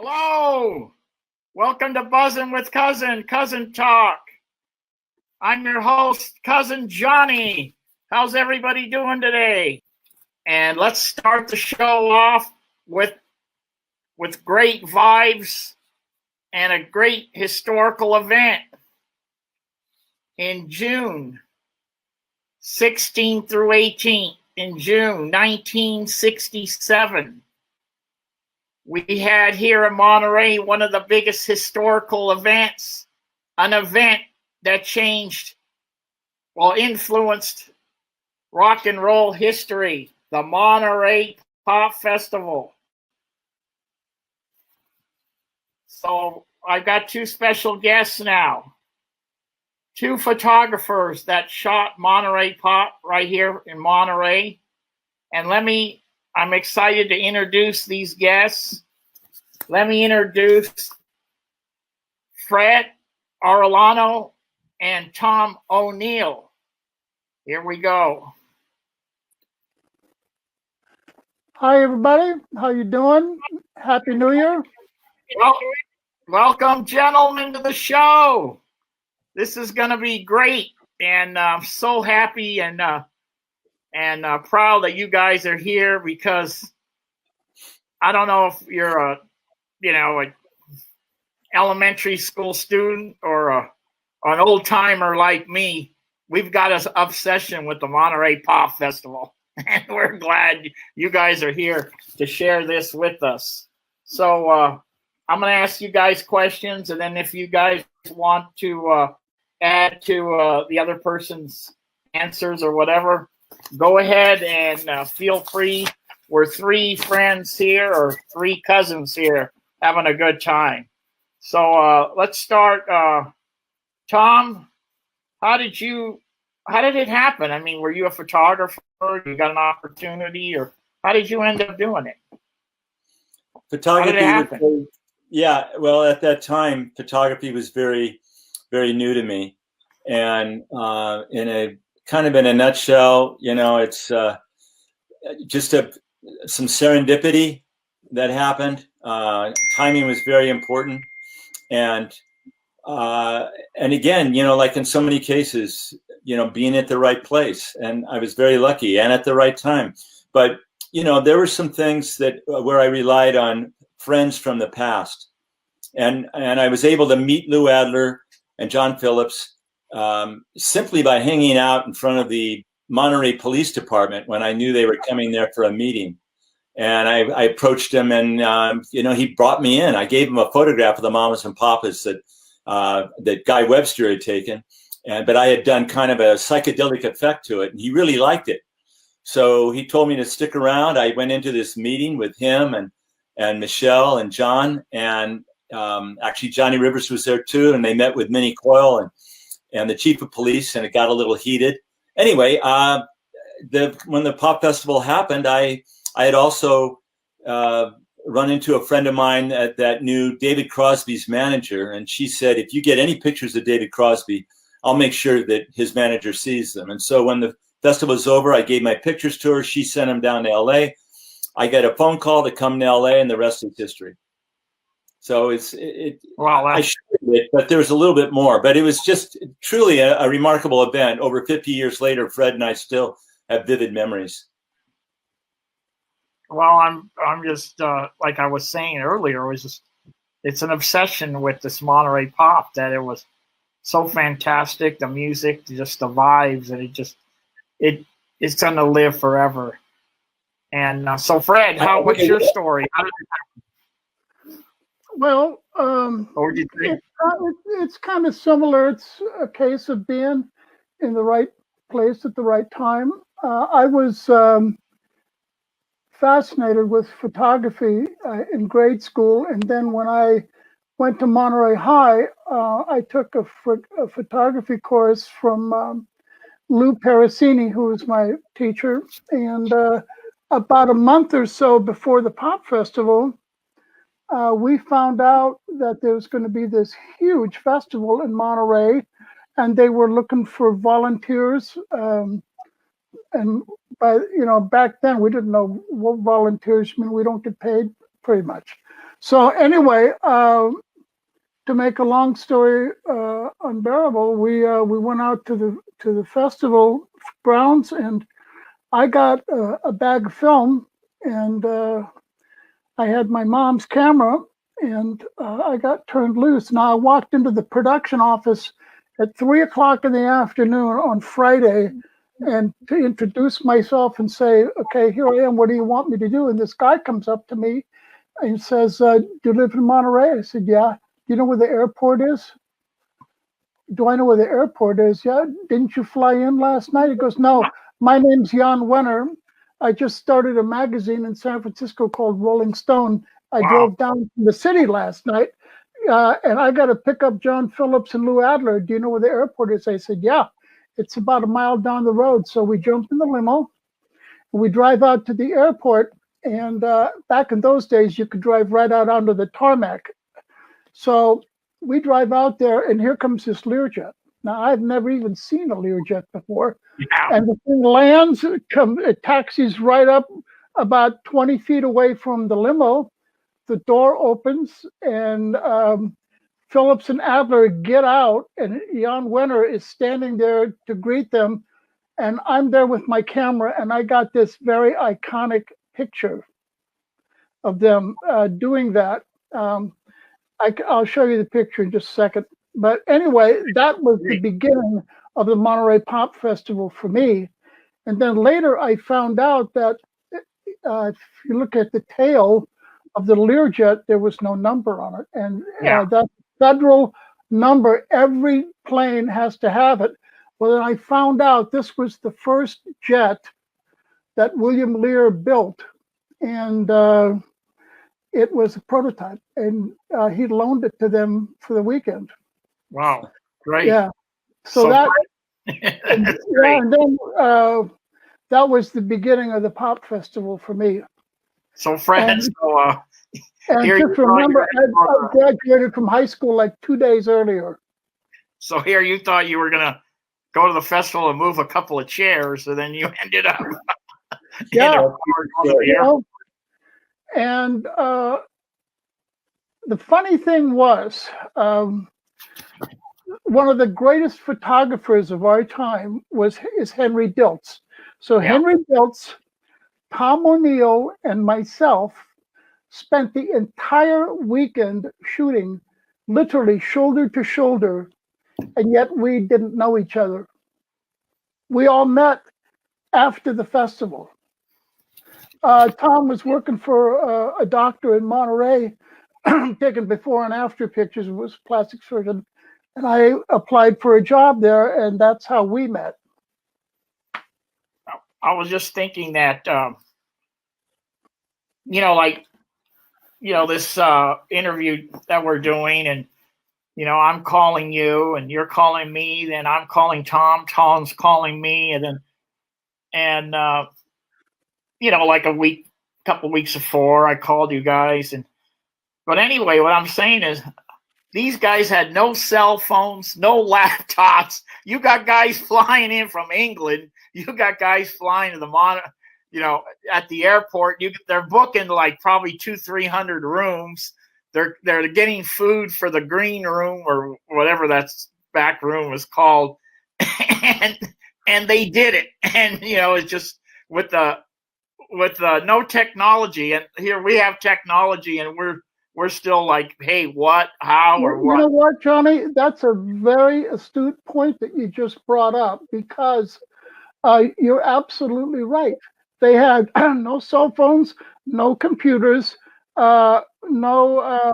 Hello, welcome to Buzzin' with Cousin Talk. I'm your host, Cousin Johnny. How's everybody doing today? And let's start the show off with great vibes and a great historical event. In June 16th through 18th, in June 1967, we had here in Monterey one of the biggest historical events, an event that influenced rock and roll history, the Monterey Pop Festival. So I've got two special guests now, two photographers that shot Monterey Pop right here in Monterey. And I'm excited to introduce these guests. Let me introduce Fred Arellano and Tom O'Neill. Here we go. Hi, everybody. How you doing? Happy New Year. Welcome, gentlemen, to the show. This is going to be great, and I'm so happy and proud that you guys are here, because I don't know if you're an elementary school student or an old timer like me. We've got an obsession with the Monterey Pop Festival, and we're glad you guys are here to share this with us. So I'm going to ask you guys questions, and then if you guys want to add to the other person's answers or whatever, go ahead and feel free. We're three friends here, or three cousins here, having a good time. So let's start. Tom, how did it happen? I mean, were you a photographer? You got an opportunity, or how did you end up doing it? Photography. Yeah, well, at that time, photography was very, very new to me, and in a nutshell, it's just some serendipity that happened. Timing was very important, and again, like in so many cases, being at the right place, and I was very lucky and at the right time. But there were some things where I relied on friends from the past, and I was able to meet Lou Adler and John Phillips simply by hanging out in front of the Monterey Police Department when I knew they were coming there for a meeting. And I approached him, and he brought me in. I gave him a photograph of the Mamas and Papas that Guy Webster had taken, but I had done kind of a psychedelic effect to it, and he really liked it. So he told me to stick around. I went into this meeting with him and Michelle and John, and actually Johnny Rivers was there too, and they met with Minnie Coyle and the chief of police, and it got a little heated. Anyway, when the Pop Festival happened, I had also run into a friend of mine that knew David Crosby's manager, and she said, if you get any pictures of David Crosby, I'll make sure that his manager sees them. And so when the festival was over, I gave my pictures to her. She sent them down to LA. I got a phone call to come to LA, and the rest is history. So I shared it, but there was a little bit more. But it was just truly a remarkable event. Over 50 years later, Fred and I still have vivid memories. Well, I'm just like I was saying earlier, it's an obsession with this Monterey Pop, that it was so fantastic. The music, just the vibes, and it's gonna live forever. And so, Fred, what's your story? How did it happen? Well, what did you think? it's kind of similar. It's a case of being in the right place at the right time. I was fascinated with photography in grade school, and then when I went to Monterey High, I took a photography course from Lou Paracini, who was my teacher. And about a month or so before the Pop Festival, we found out that there was going to be this huge festival in Monterey, and they were looking for volunteers. And back then we didn't know what volunteers mean. We don't get paid pretty much. So anyway, to make a long story unbearable, we went out to the festival grounds, and I got a bag of film, and I had my mom's camera, and I got turned loose. Now I walked into the production office at 3 o'clock in the afternoon on Friday, and to introduce myself and say, "Okay, here I am. What do you want me to do?" And this guy comes up to me and says, "Do you live in Monterey?" I said, "Yeah." "Do you know where the airport is?" "Do I know where the airport is?" "Yeah." "Didn't you fly in last night?" He goes, "No, my name's Jan Wenner. I just started a magazine in San Francisco called Rolling Stone. I drove down from the city last night, and I got to pick up John Phillips and Lou Adler. Do you know where the airport is?" I said, "Yeah, it's about a mile down the road." So we jump in the limo, and we drive out to the airport. And back in those days, you could drive right out onto the tarmac. So we drive out there, and here comes this Learjet. Now, I've never even seen a Learjet before. Yeah. And the thing lands, it taxis right up about 20 feet away from the limo. The door opens, and Phillips and Adler get out, and Jan Wenner is standing there to greet them. And I'm there with my camera, and I got this very iconic picture of them doing that. I'll show you the picture in just a second. But anyway, that was the beginning of the Monterey Pop Festival for me. And then later I found out that if you look at the tail of the Learjet, there was no number on it. And that federal number, every plane has to have it. Well, then I found out this was the first jet that William Lear built. And it was a prototype, and he loaned it to them for the weekend. Wow, great. Yeah. So that, and then that was the beginning of the Pop Festival for me. So Fred, and just remember, I graduated from high school like 2 days earlier. So here you thought you were going to go to the festival and move a couple of chairs, and then you ended up and the funny thing was, one of the greatest photographers of our time is Henry Diltz. So Henry Diltz, Tom O'Neill, and myself spent the entire weekend shooting, literally shoulder to shoulder, and yet we didn't know each other. We all met after the festival. Tom was working for a doctor in Monterey, taking before and after pictures, was a plastic surgeon, and I applied for a job there, and that's how we met. I was just thinking that, this interview that we're doing, and, I'm calling you, and you're calling me, then I'm calling Tom, Tom's calling me, and like a couple weeks before, I called you guys. But anyway, what I'm saying is, these guys had no cell phones, no laptops. You got guys flying in from England. You got guys flying to at the airport. They're booking like probably 200-300 rooms. They're getting food for the green room or whatever that back room is called, and they did it. And it's just with the no technology, and here we have technology, and we're still like, hey, what, how, or what? You know what, Johnny? That's a very astute point that you just brought up, because you're absolutely right. They had no cell phones, no computers, no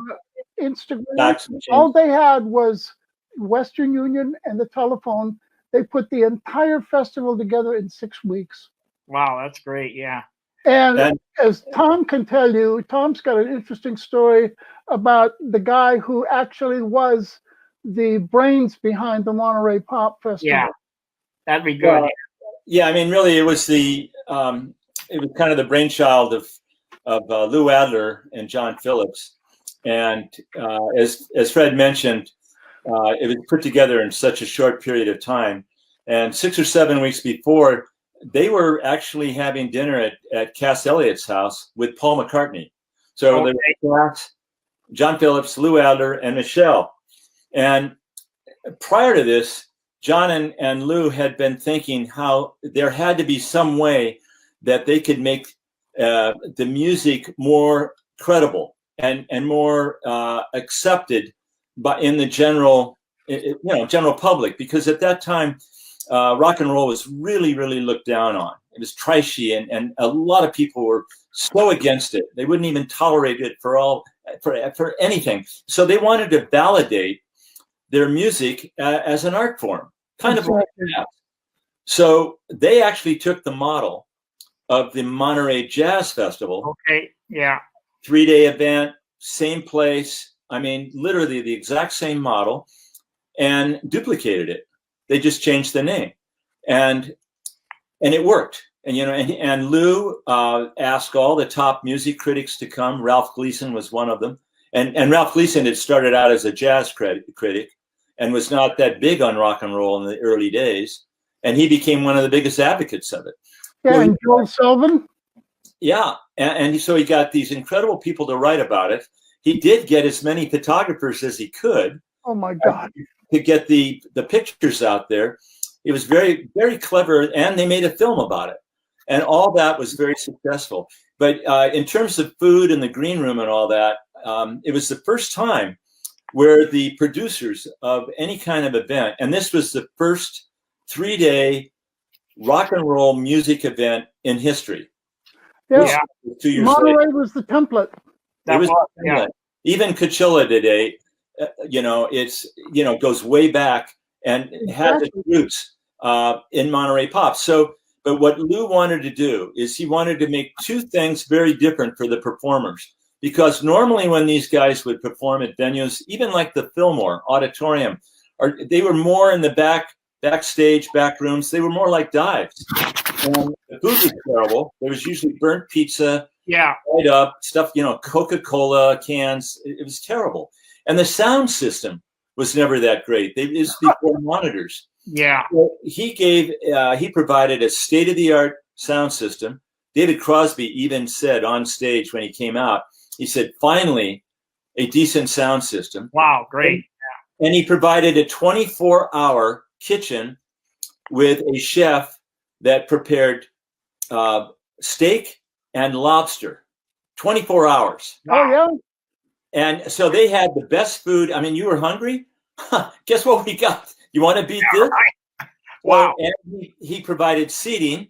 Instagram. All they had was Western Union and the telephone. They put the entire festival together in 6 weeks. Wow, that's great. Yeah. And as Tom can tell you, Tom's got an interesting story about the guy who actually was the brains behind the Monterey Pop Festival. Yeah, that'd be good. Yeah, I mean, really, it was it was kind of the brainchild of Lou Adler and John Phillips, and as Fred mentioned, it was put together in such a short period of time, and 6 or 7 weeks before, they were actually having dinner at Cass Elliott's house with Paul McCartney. So there was Cass, John Phillips, Lou Adler, and Michelle. And prior to this, John and Lou had been thinking how there had to be some way that they could make the music more credible and more accepted in the general public, because at that time rock and roll was really, really looked down on. It was trashy, and a lot of people were so against it. They wouldn't even tolerate it for anything. So they wanted to validate their music as an art form, kind of like that. So they actually took the model of the Monterey Jazz Festival. Okay, yeah. 3-day event, same place. I mean, literally the exact same model, and duplicated it. They just changed the name, and it worked. And and Lou asked all the top music critics to come. Ralph Gleason was one of them, and Ralph Gleason had started out as a jazz critic and was not that big on rock and roll in the early days, and he became one of the biggest advocates of it. Yeah, and Joel Sylvan. Yeah, and so he got these incredible people to write about it. He did get as many photographers as he could. Oh my God! To get the pictures out there. It was very, very clever, and they made a film about it, and all that was very successful. But in terms of food and the green room and all that, it was the first time where the producers of any kind of event, and this was the first 3-day rock and roll music event in history. Yeah. 2 years Monterey later. was the template. It was even Coachella today, it's goes way back and has its roots in Monterey Pop. So, but what Lou wanted to do is he wanted to make two things very different for the performers, because normally when these guys would perform at venues, even like the Fillmore Auditorium, they were more in the backstage, back rooms. They were more like dives. And the food was terrible. There was usually burnt pizza, right up stuff, Coca-Cola cans. It was terrible. And the sound system was never that great. They used before monitors. Yeah. So he provided a state-of-the-art sound system. David Crosby even said on stage when he came out, he said, finally, a decent sound system. Wow, great. And he provided a 24-hour kitchen with a chef that prepared steak and lobster, 24 hours. Oh, yeah. And so they had the best food. I mean, you were hungry? Guess what we got? You want to beat this? Right. Wow. Well, and he provided seating,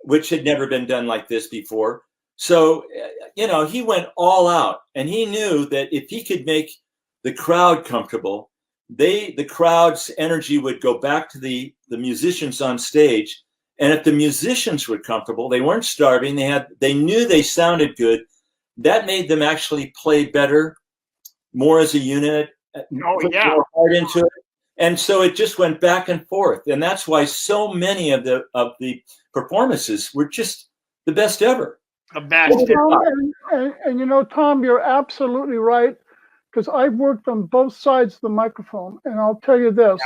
which had never been done like this before. So, he went all out, and he knew that if he could make the crowd comfortable, the crowd's energy would go back to the musicians on stage. And if the musicians were comfortable, they weren't starving, they knew they sounded good, that made them actually play better, more as a unit, put more heart into it. And so it just went back and forth. And that's why so many of the performances were just the best ever. The best. And Tom, you're absolutely right, because I've worked on both sides of the microphone. And I'll tell you this,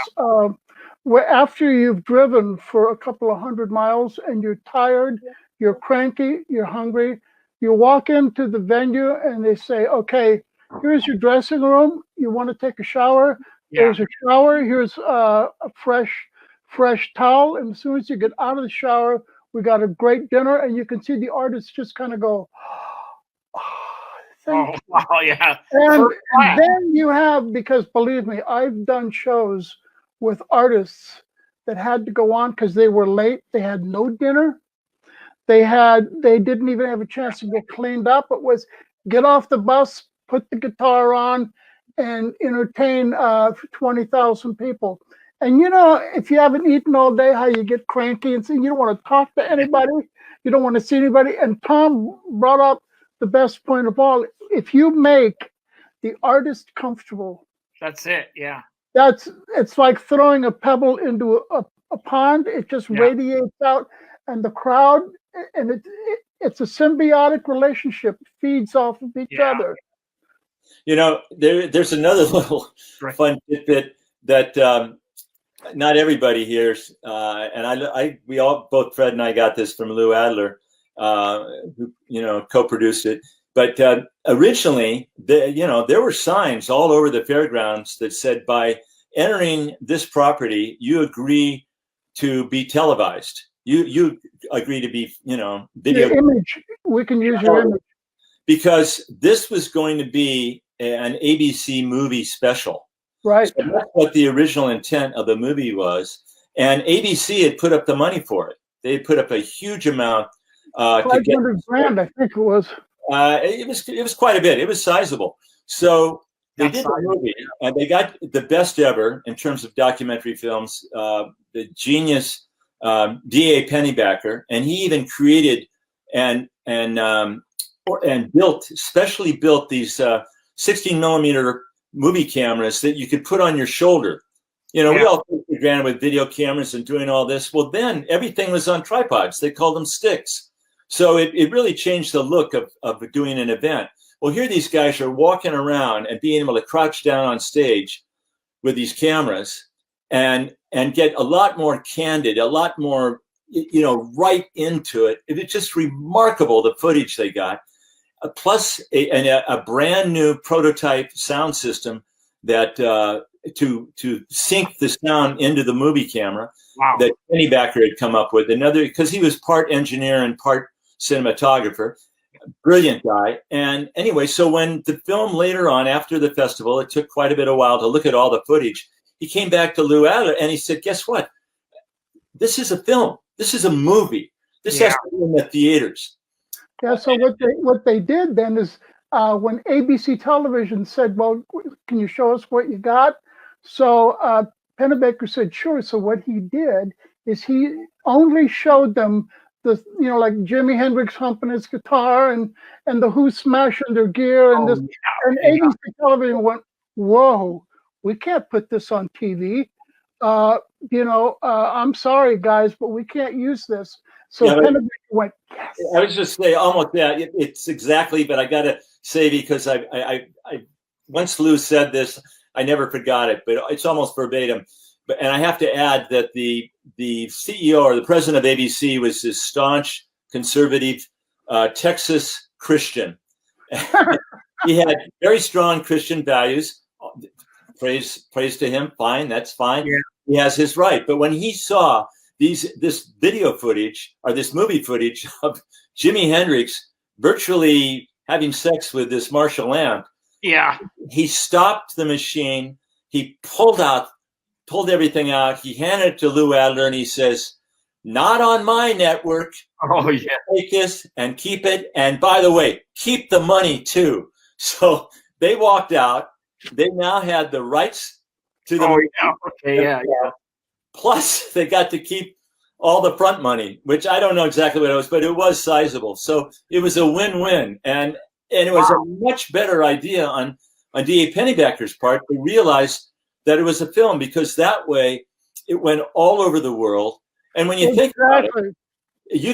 after you've driven for a couple of 100 miles and you're tired, you're cranky, you're hungry, you walk into the venue and they say, okay, here's your dressing room. You want to take a shower? There's a shower. Here's a fresh towel. And as soon as you get out of the shower, we got a great dinner. And you can see the artists just kind of go, wow, yeah. And then you have, because believe me, I've done shows with artists that had to go on because they were late. They had no dinner. They didn't even have a chance to get cleaned up. It was get off the bus, put the guitar on, and entertain 20,000 people. And if you haven't eaten all day, how you get cranky and you don't want to talk to anybody, you don't want to see anybody. And Tom brought up the best point of all. If you make the artist comfortable, that's it. Yeah. It's like throwing a pebble into a pond. It just radiates out, and the crowd, and it's a symbiotic relationship. It feeds off of each other. There's another little fun tidbit that not everybody hears, and both Fred and I got this from Lou Adler, who co-produced it. But originally, there were signs all over the fairgrounds that said, by entering this property, you agree to be televised. You agree to be, video. Your image, we can use your image. Because this was going to be an ABC movie special. Right. So that's what the original intent of the movie was. And ABC had put up the money for it. They had put up a huge amount. 500 grand, I think it was. It was quite a bit. It was sizable. So they did the movie, and they got the best ever in terms of documentary films. The genius D.A. Pennybacker, and he even created and specially built these 16 millimeter movie cameras that you could put on your shoulder. We all take for granted with video cameras and doing all this. Well, then everything was on tripods. They called them sticks. So it really changed the look of doing an event. Well, here these guys are walking around and being able to crouch down on stage with these cameras and get a lot more candid, a lot more, right into it. It was just remarkable, the footage they got. Plus a brand new prototype sound system that to sync the sound into the movie camera. Wow. That Pennybacker had come up with. Because he was part engineer and part cinematographer. Brilliant guy. And anyway, so when the film later on, after the festival, it took quite a bit of while to look at all the footage. He came back to Lou Adler and he said, guess what? This is a film. This is a movie. This has to be in the theaters. Yeah, so what they did then is when ABC Television said, well, can you show us what you got? So Pennebaker said, sure. So what he did is he only showed them the, like Jimi Hendrix humping his guitar and the Who smashing their gear and this. And ABC Television went, whoa, we can't put this on TV. I'm sorry, guys, but we can't use this. So Pennebaker went, yes. I was just saying almost that. It's exactly, but I got to say, because I once Lou said this, I never forgot it, but it's almost verbatim. And I have to add that the CEO or the president of ABC was this staunch, conservative Texas Christian. He had very strong Christian values. Praise to him. Fine, that's fine. Yeah. He has his right. But when he saw this video footage or this movie footage of Jimi Hendrix virtually having sex with this Marshall lamp, he stopped the machine. He pulled everything out. He handed it to Lou Adler and he says, not on my network. Oh, yeah. Take this and keep it. And by the way, keep the money too. So they walked out. They now had the rights to the movie. Okay, yeah. Plus, they got to keep all the front money, which I don't know exactly what it was, but it was sizable. So it was a win-win. And it was a much better idea on D.A. Pennybacker's part to realize that it was a film, because that way it went all over the world. And when you think about it, you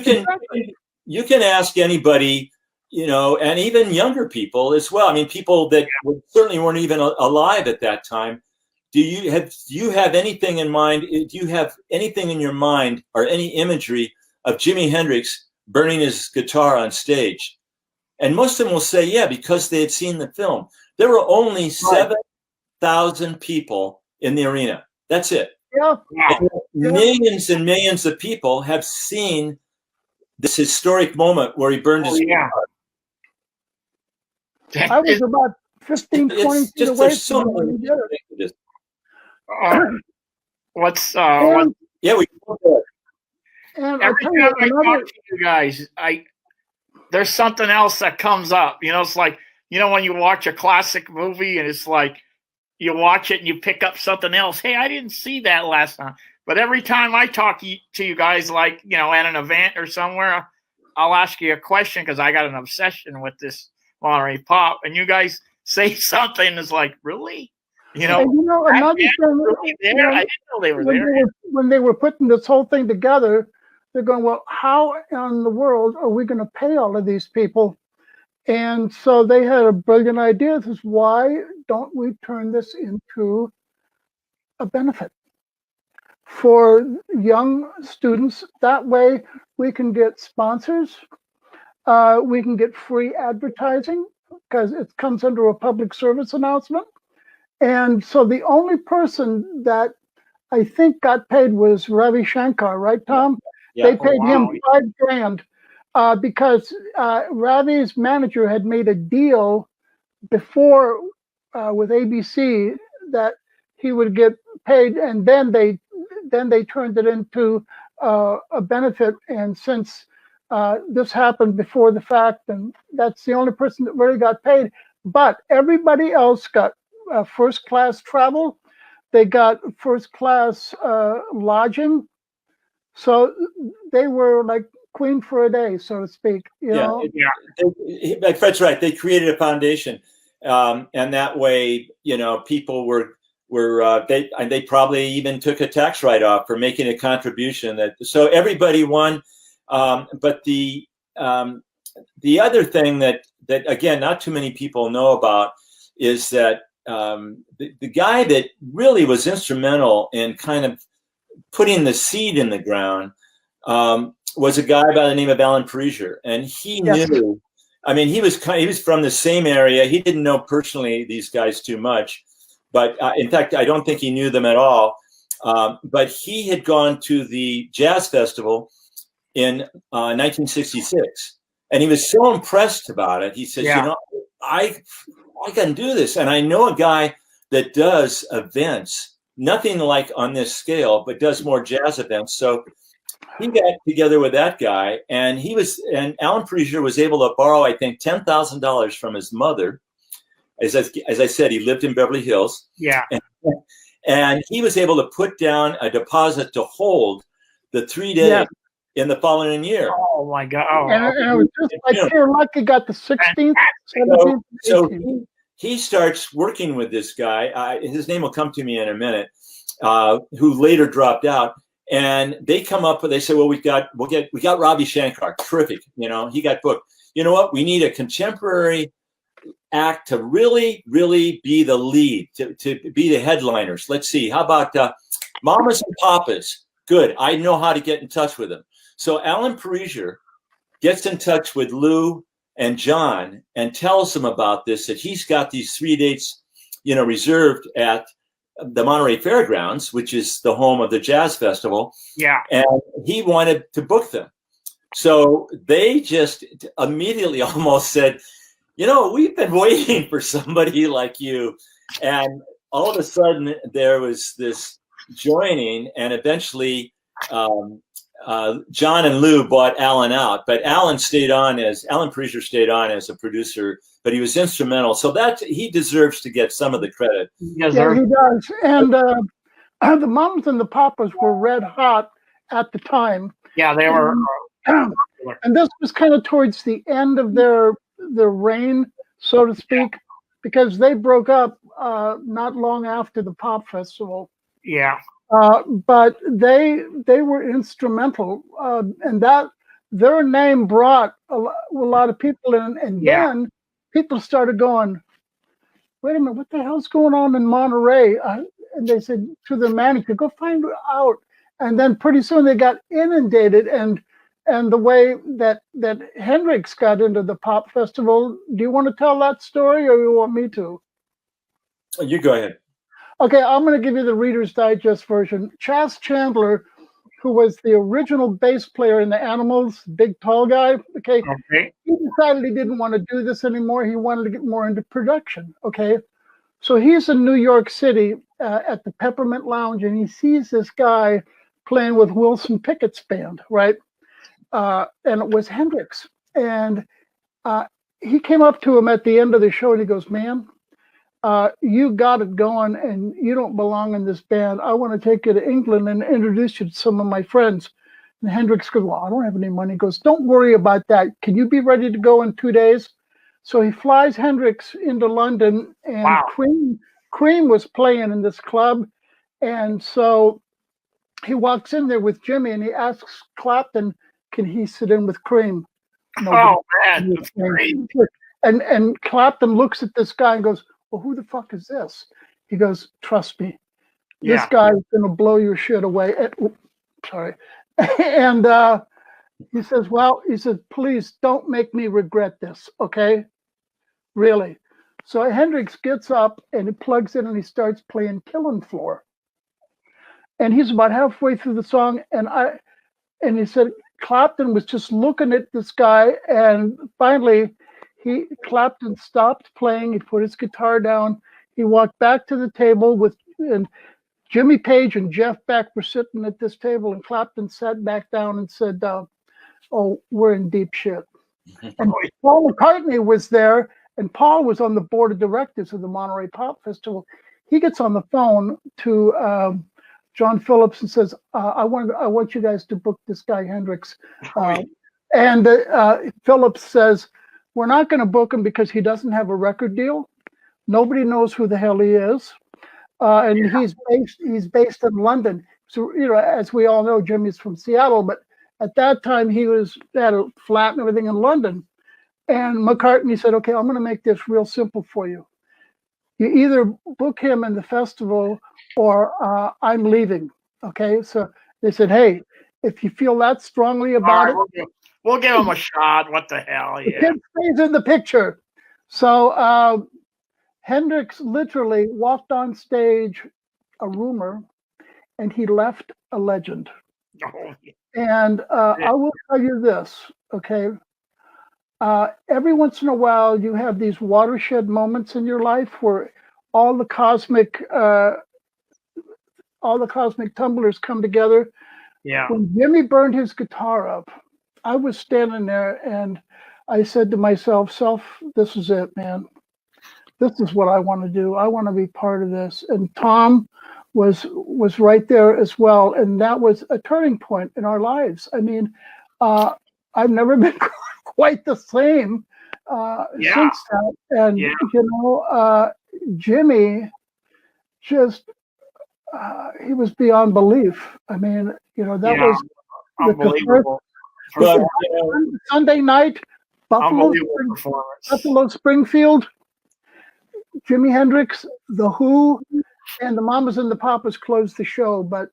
can ask anybody, and even younger people as well. I mean, people that certainly weren't even alive at that time. Do you have anything in mind? Do you have anything in your mind or any imagery of Jimi Hendrix burning his guitar on stage? And most of them will say, yeah, because they had seen the film. There were only 7,000 people in the arena. That's it. Yeah. Millions and millions of people have seen this historic moment where he burned his guitar. I was about 15, 20 feet away from him when he did it. Every time I talk to you guys, there's something else that comes up. It's like, when you watch a classic movie and it's like you watch it and you pick up something else. Hey, I didn't see that last time. But every time I talk to you guys, like, at an event or somewhere, I'll ask you a question because I got an obsession with this Monterey Pop, and you guys say something that's like, really? Another thing, I didn't know they were there. When they were putting this whole thing together, they're going, well, how in the world are we going to pay all of these people? And so they had a brilliant idea. This is, why don't we turn this into a benefit for young students? That way we can get sponsors. we can get free advertising because it comes under a public service announcement. And so the only person that I think got paid was Ravi Shankar, right, Tom? Yeah. They paid him $5,000 because Ravi's manager had made a deal before with ABC that he would get paid, and then they turned it into a benefit. And since this happened before the fact, and that's the only person that really got paid. But everybody else got first class travel. They got first class lodging. So they were like queen for a day, so to speak. You know? Fred's right. They created a foundation, and that way, people they probably even took a tax write-off for making a contribution. So everybody won. But the other thing that again, not too many people know about is that the guy that really was instrumental in kind of putting the seed in the ground was a guy by the name of Alan Parisier, and he knew. I mean, he was from the same area. He didn't know personally these guys too much, but in fact, I don't think he knew them at all. But he had gone to the jazz festival in 1966, and he was so impressed about it. He says, I can do this, and I know a guy that does events, nothing like on this scale, but does more jazz events. So he got together with that guy, and Alan Parisier was able to borrow, I think, $10,000 from his mother. As I said, he lived in Beverly Hills. Yeah. And he was able to put down a deposit to hold the 3 days in the following year. Oh my God! Oh, and it was just like pure luck. He got the 16th, 17th, so he starts working with this guy. His name will come to me in a minute. Who later dropped out, and they come up. They say, "Well, we got Ravi Shankar, terrific. He got booked. You know what? We need a contemporary act to really, really be the lead, to be the headliners. Let's see. How about Mamas and Papas? Good. I know how to get in touch with them." So Alan Parisier gets in touch with Lou and John and tells them about this, that he's got these 3 dates, reserved at the Monterey Fairgrounds, which is the home of the jazz festival. Yeah. And he wanted to book them. So they just immediately almost said, we've been waiting for somebody like you. And all of a sudden there was this joining, and eventually John and Lou bought Alan out, but Alan Parisier stayed on as a producer, but he was instrumental. So that he deserves to get some of the credit. Yeah, he does. And the Mamas and the Papas were red hot at the time. Yeah, they were. And this was kind of towards the end of their reign, so to speak, because they broke up not long after the Pop Festival. Yeah. But they were instrumental, and that their name brought a lot of people in, and then people started going, "Wait a minute, what the hell's going on in Monterey?" And they said to their manager, "Go find out." And then pretty soon they got inundated, and the way that Hendrix got into the Pop Festival. Do you want to tell that story, or you want me to? You go ahead. Okay, I'm going to give you the Reader's Digest version. Chas Chandler, who was the original bass player in the Animals, big tall guy, okay, he decided he didn't want to do this anymore. He wanted to get more into production, okay? So he's in New York City at the Peppermint Lounge, and he sees this guy playing with Wilson Pickett's band, right? And it was Hendrix. And he came up to him at the end of the show, and he goes, "Man, you got it going, and you don't belong in this band. I want to take you to England and introduce you to some of my friends." And Hendrix goes, "Well, I don't have any money." He goes, "Don't worry about that. Can you be ready to go in 2 days?" So he flies Hendrix into London, and Cream was playing in this club. And so he walks in there with Jimmy, and he asks Clapton, "Can he sit in with Cream?" Oh, man, that's great. And Clapton looks at this guy and goes, "Well, who the fuck is this?" He goes, "Trust me, this guy is going to blow your shit away." Sorry. And He says, well, he says, please don't make me regret this, okay? Really. So Hendrix gets up and he plugs in and he starts playing Killing Floor. And he's about halfway through the song, and he said Clapton was just looking at this guy, and finally Clapton stopped playing. He put his guitar down. He walked back to the table and Jimmy Page and Jeff Beck were sitting at this table, and Clapton sat back down and said, "Oh, we're in deep shit." And Paul McCartney was there, and Paul was on the board of directors of the Monterey Pop Festival. He gets on the phone to John Phillips and says, I want you guys to book this guy Hendrix. And Phillips says, we're not going to book him because he doesn't have a record deal. Nobody knows who the hell he is. And he's based in London. So, as we all know, Jimmy's from Seattle, but at that time he had a flat and everything in London. And McCartney said, okay, I'm going to make this real simple for you. You either book him in the festival or I'm leaving. Okay. So they said, hey, if you feel that strongly about it, we'll give him a shot. What the hell? The kid stays in the picture. So Hendrix literally walked on stage, a rumor, and he left a legend. Oh, yeah. And I will tell you this, okay? Every once in a while, you have these watershed moments in your life where all the cosmic tumblers come together. Yeah. When Jimmy burned his guitar up, I was standing there and I said to myself, this is it, man. This is what I want to do. I want to be part of this. And Tom was right there as well. And that was a turning point in our lives. I mean, I've never been quite the same since that. And, Jimmy just, he was beyond belief. I mean, that was unbelievable. Sunday night, Buffalo Springfield, Jimi Hendrix, The Who, and the Mamas and the Papas closed the show. But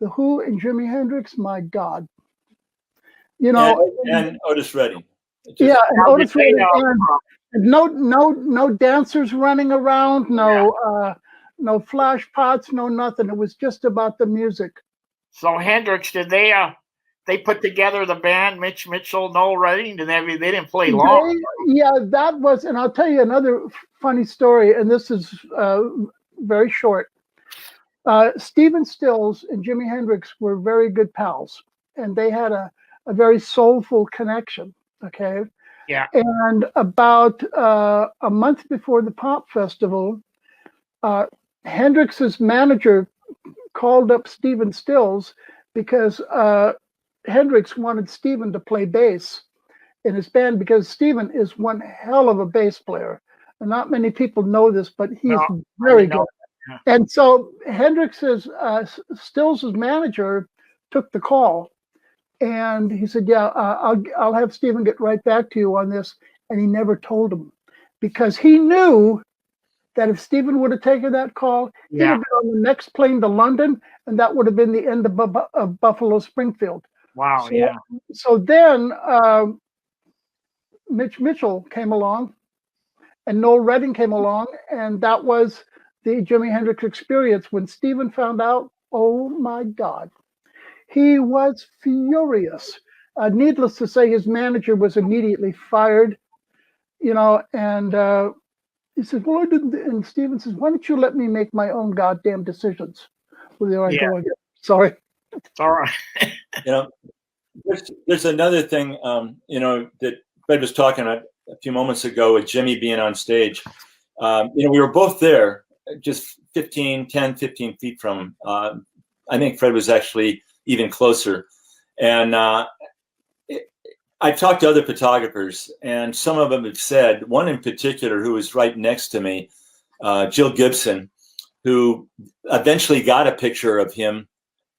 The Who and Jimi Hendrix, my God. And Otis Redding. And Otis Redding. And no dancers running around, no flash pots, no nothing. It was just about the music. So Hendrix, did they put together the band? Mitch Mitchell, Noel Redding, they didn't play long. That was, and I'll tell you another funny story, and this is very short. Stephen Stills and Jimi Hendrix were very good pals, and they had a very soulful connection. Okay. Yeah. And about a month before the Pop Festival, Hendrix's manager called up Stephen Stills because Hendrix wanted Stephen to play bass in his band because Stephen is one hell of a bass player. And not many people know this, but he's very good. Yeah. And so Hendrix's Stills' manager took the call. And he said, I'll have Stephen get right back to you on this. And he never told him because he knew that if Stephen would have taken that call, he would have been on the next plane to London, and that would have been the end of Buffalo Springfield. Wow, So then Mitch Mitchell came along, and Noel Redding came along, and that was the Jimi Hendrix Experience. When Stephen found out, oh my God. He was furious. Needless to say, his manager was immediately fired, and he said, well, I didn't. And Stephen says, why don't you let me make my own goddamn decisions? Well, there I go again. Sorry. It's all right. There's another thing, that Fred was talking about a few moments ago with Jimmy being on stage. We were both there, just 10, 15 feet from him. I think Fred was actually even closer. And I've talked to other photographers, and some of them have said, one in particular who was right next to me, Jill Gibson, who eventually got a picture of him,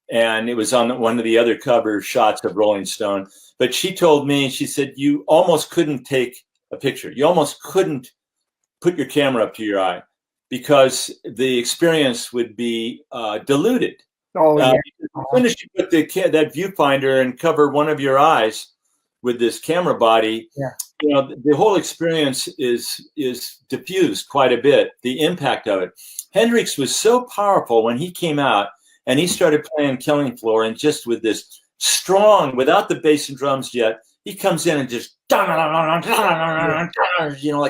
and it was on one of the other cover shots of Rolling Stone. But she told me, she said, you almost couldn't take a picture. You almost couldn't put your camera up to your eye because the experience would be diluted. soon as you put that viewfinder and cover one of your eyes with this camera body, the whole experience is diffused quite a bit, the impact of it. Hendrix was so powerful when he came out and he started playing Killing Floor, and just with this strong, without the bass and drums yet, he comes in and just, like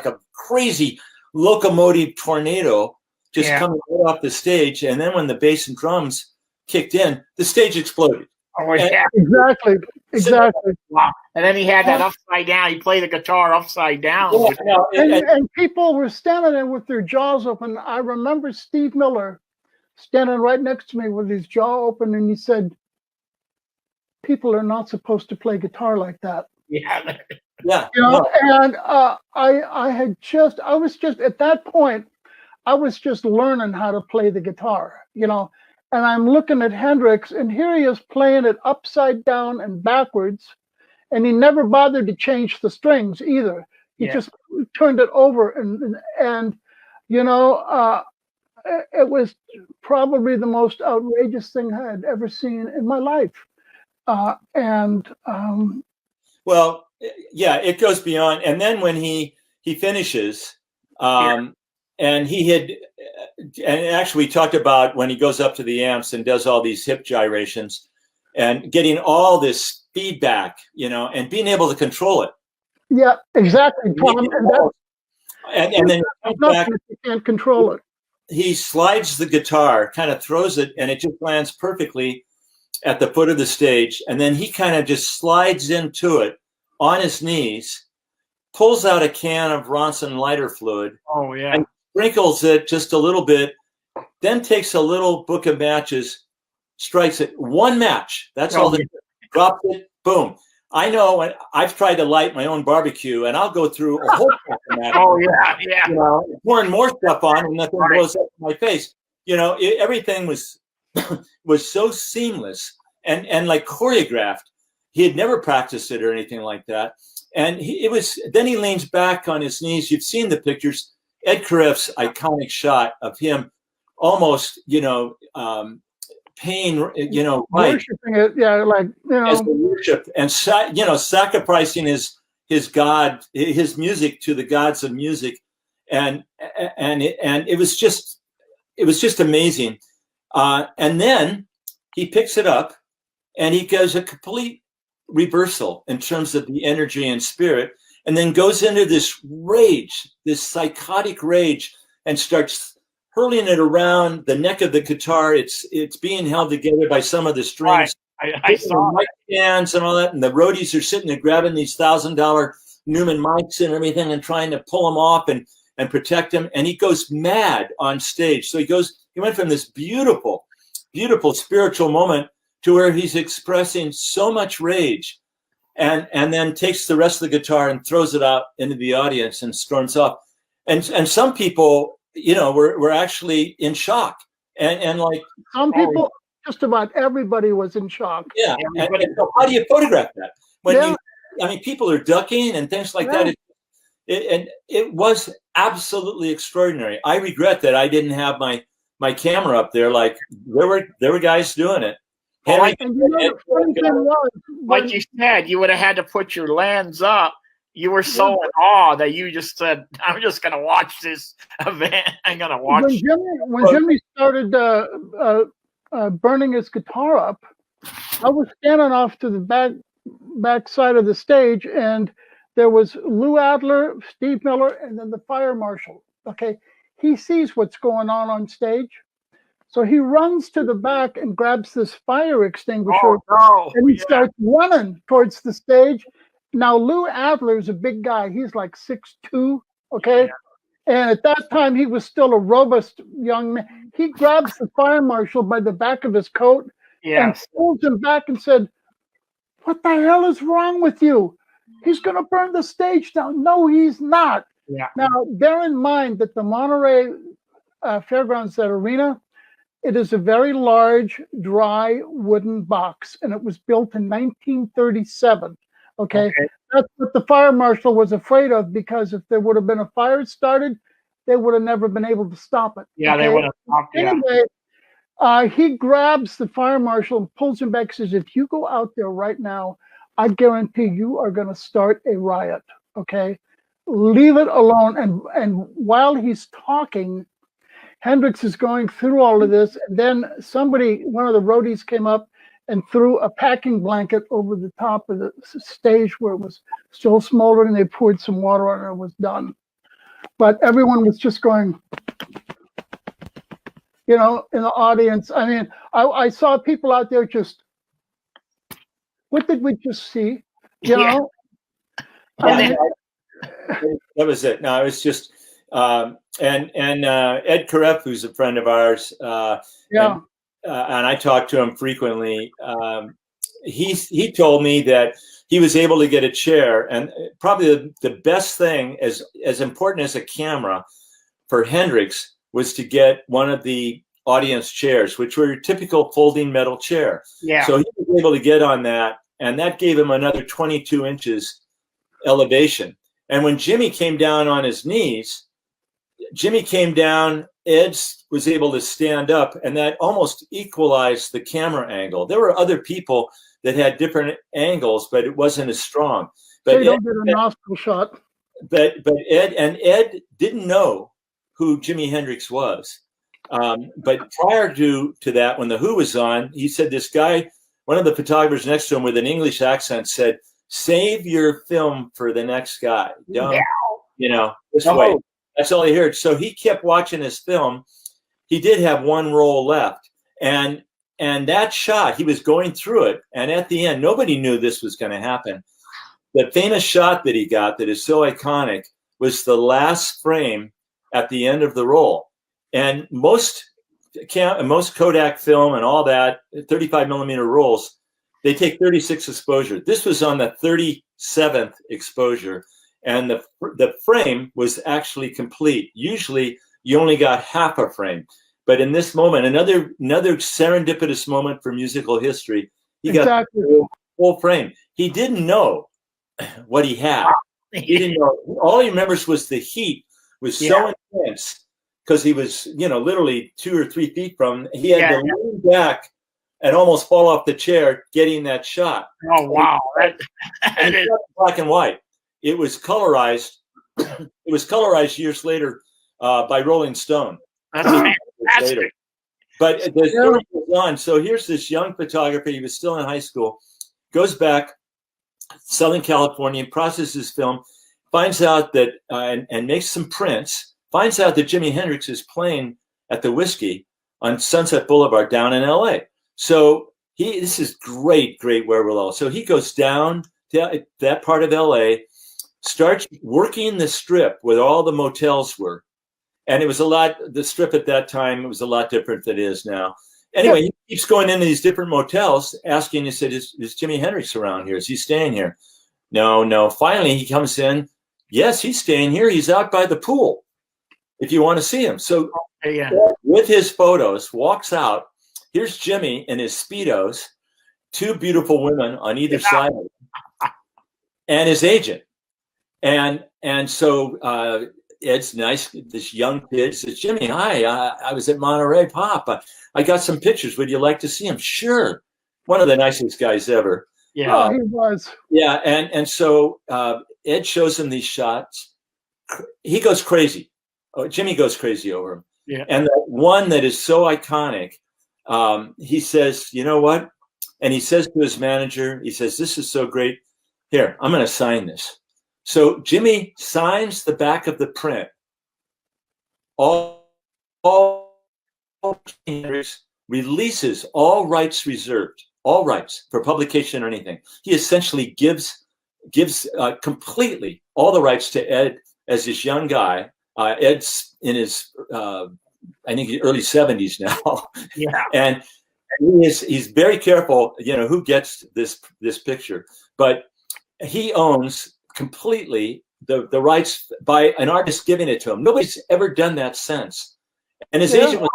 a crazy locomotive tornado just coming right off the stage. And then when the bass and drums kicked in, the stage exploded. Oh, yeah. Exactly. Wow. And then he had that upside down. He played the guitar upside down. And people were standing there with their jaws open. I remember Steve Miller standing right next to me with his jaw open, and he said, people are not supposed to play guitar like that. Yeah. And I was just at that point, I was just learning how to play the guitar, and I'm looking at Hendrix, and here he is playing it upside down and backwards, and he never bothered to change the strings either. He just turned it over, and it was probably the most outrageous thing I had ever seen in my life. Well, yeah, it goes beyond. And then when he finishes, and actually we talked about when he goes up to the amps and does all these hip gyrations and getting all this feedback, and being able to control it. Yeah, exactly, Tom. And then you can't control it. He slides the guitar, kind of throws it, and it just lands perfectly at the foot of the stage. And then he kind of just slides into it on his knees, pulls out a can of Ronson lighter fluid. Oh, yeah. And sprinkles it just a little bit, then takes a little book of matches, strikes it. One match. That's all. Drops it. Boom. I know. I've tried to light my own barbecue, and I'll go through a whole pack of matches. Oh, yeah. Pouring more stuff on, and nothing blows up in my face. Everything was so seamless and like choreographed. He had never practiced it or anything like that. And then he leans back on his knees. You've seen the pictures. Ed Kareff's iconic shot of him almost, paying, worshiping it, as the worship, and sacrificing his God, his music to the gods of music, and it was just amazing. And then he picks it up, and he goes a complete reversal in terms of the energy and spirit, and then goes into this rage, this psychotic rage, and starts hurling it around the neck of the guitar. It's being held together by some of the strings. Right. I saw mic stands and all that, and the roadies are sitting there grabbing these $1,000 Newman mics and everything and trying to pull them off and protect him. And he goes mad on stage. So he went from this beautiful, beautiful spiritual moment to where he's expressing so much rage, and then takes the rest of the guitar and throws it out into the audience and storms off. And some people, were actually in shock, and like some people, just about everybody was in shock. Yeah. And so how do you photograph that? People are ducking and things like that. It was absolutely extraordinary. I regret that I didn't have my camera up there. Like there were guys doing it. Like you said, you would have had to put your lens up. You were so in awe that you just said, I'm just going to watch this event. I'm going to watch. When Jimmy started burning his guitar up, I was standing off to the back side of the stage, and there was Lou Adler, Steve Miller, and then the fire marshal. Okay. He sees what's going on stage. So he runs to the back and grabs this fire extinguisher, and he starts running towards the stage. Now, Lou Adler is a big guy. He's like 6'2", okay? Yeah. And at that time, he was still a robust young man. He grabs the fire marshal by the back of his coat and pulls him back and said, "What the hell is wrong with you? He's going to burn the stage down." No, he's not. Yeah. Now, bear in mind that the Monterey Fairgrounds, that arena, it is a very large, dry wooden box, and it was built in 1937. Okay, that's what the fire marshal was afraid of, because if there would have been a fire started, they would have never been able to stop it. Yeah, they would have stopped. Anyway, He grabs the fire marshal and pulls him back. Says, "If you go out there right now, I guarantee you are going to start a riot. Okay, leave it alone." And while he's talking, Hendrix is going through all of this, and then one of the roadies came up and threw a packing blanket over the top of the stage where it was still smoldering. They poured some water on it and it was done. But everyone was just going, in the audience. I mean, I saw people out there just, what did we just see? You know? That was it. No, it was just, and Ed Kareff, who's a friend of ours, and I talked to him frequently. He told me that he was able to get a chair, and probably the best thing, as important as a camera for Hendrix, was to get one of the audience chairs, which were your typical folding metal chair. Yeah. So he was able to get on that, and that gave him another 22 inches elevation. And when Jimmy came down on his knees, Ed was able to stand up, and that almost equalized the camera angle. There were other people that had different angles, but it wasn't as strong. But so you don't get a nostril shot. But Ed didn't know who Jimi Hendrix was. But prior to that, when The Who was on, he said this guy, one of the photographers next to him with an English accent, said, "Save your film for the next guy. Don't, this way." That's all he heard. So he kept watching his film. He did have one roll left. And that shot, he was going through it. And at the end, nobody knew this was going to happen. The famous shot that he got that is so iconic was the last frame at the end of the roll. And most Kodak film and all that, 35 millimeter rolls, they take 36 exposure. This was on the 37th exposure. And the frame was actually complete. Usually you only got half a frame. But in this moment, another serendipitous moment for musical history, he got the full frame. He didn't know what he had. He didn't know. All he remembers was the heat was so intense because he was, literally 2 or 3 feet from. He had to lean back and almost fall off the chair getting that shot. Oh, wow. And it was black and white. It was colorized. It was colorized years later by Rolling Stone. That's fantastic. But the story goes on. So here's this young photographer. He was still in high school. Goes back, Southern California, processes film, finds out that and makes some prints. Finds out that Jimi Hendrix is playing at the Whiskey on Sunset Boulevard down in L.A. So this is great wherewithal. So he goes down to that part of L.A., starts working the strip where all the motels were. And it was the strip at that time, it was a lot different than it is now. Anyway, he keeps going into these different motels, asking, he said, is Jimi Hendrix around here? Is he staying here? No. Finally, he comes in. Yes, he's staying here. He's out by the pool, if you want to see him. So with his photos, walks out. Here's Jimmy in his Speedos, 2 beautiful women on either side of him, and his agent. And so Ed's nice, this young kid says, "Jimmy, hi, I was at Monterey Pop. I got some pictures. Would you like to see them?" Sure. One of the nicest guys ever. Yeah, he was. Yeah, and so Ed shows him these shots. He goes crazy. Jimmy goes crazy over him. Yeah. And the one that is so iconic, he says, "You know what?" And he says to his manager, he says, "This is so great. Here, I'm going to sign this." So Jimmy signs the back of the print. All releases all rights reserved, all rights for publication or anything. He essentially gives completely all the rights to Ed as this young guy. Ed's in his I think early 70s now. Yeah. And he's very careful, who gets this picture, but he owns completely the rights by an artist giving it to him. Nobody's ever done that since. And his agent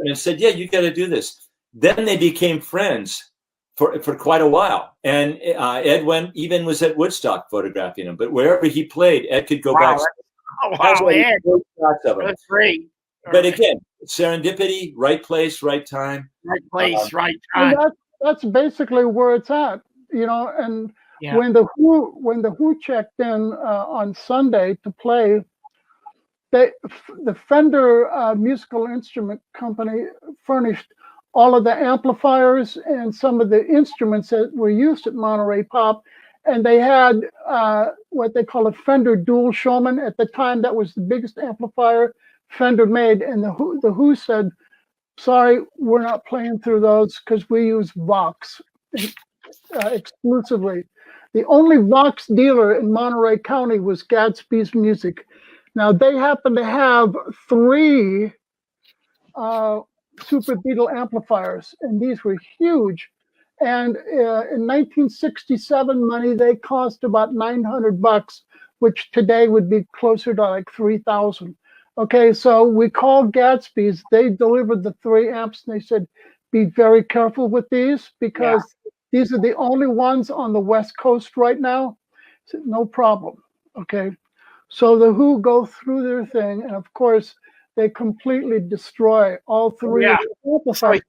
and said, "Yeah, you got to do this." Then they became friends for quite a while. And Ed was at Woodstock photographing him. But wherever he played, Ed could go back. Oh, wow, Ed. That's great. But again, serendipity, right place, right time. Right place, right and time. that's basically where it's at, And Yeah. when the Who checked in on Sunday to play, the Fender Musical Instrument Company furnished all of the amplifiers and some of the instruments that were used at Monterey Pop, and they had what they call a Fender Dual Showman. At the time, that was the biggest amplifier Fender made, and the Who said, "Sorry, we're not playing through those because we use Vox exclusively." The only Vox dealer in Monterey County was Gadsby's Music. Now, they happen to have 3 Super Beetle amplifiers, and these were huge. And in 1967 money, they cost about $900, which today would be closer to like 3,000. Okay, so we called Gadsby's. They delivered the 3 amps, and they said, "Be very careful with these because these are the only ones on the West Coast right now." I said, "No problem." Okay. So the Who go through their thing, and of course, they completely destroy all 3 of the amplifiers.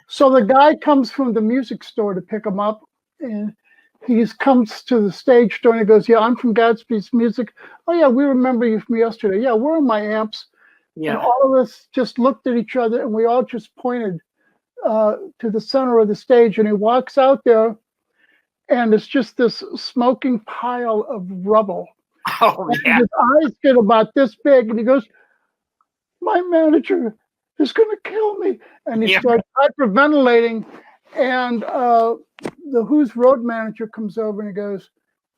So the guy comes from the music store to pick him up, and he comes to the stage door and he goes, "Yeah, I'm from Gadsby's Music." "Oh yeah, we remember you from yesterday." "Yeah, where are my amps?" And all of us just looked at each other, and we all just pointed to the center of the stage. And he walks out there, and it's just this smoking pile of rubble. Oh, yeah. His eyes get about this big, and he goes, "My manager is going to kill me." And he starts hyperventilating. And the Who's road manager comes over and he goes,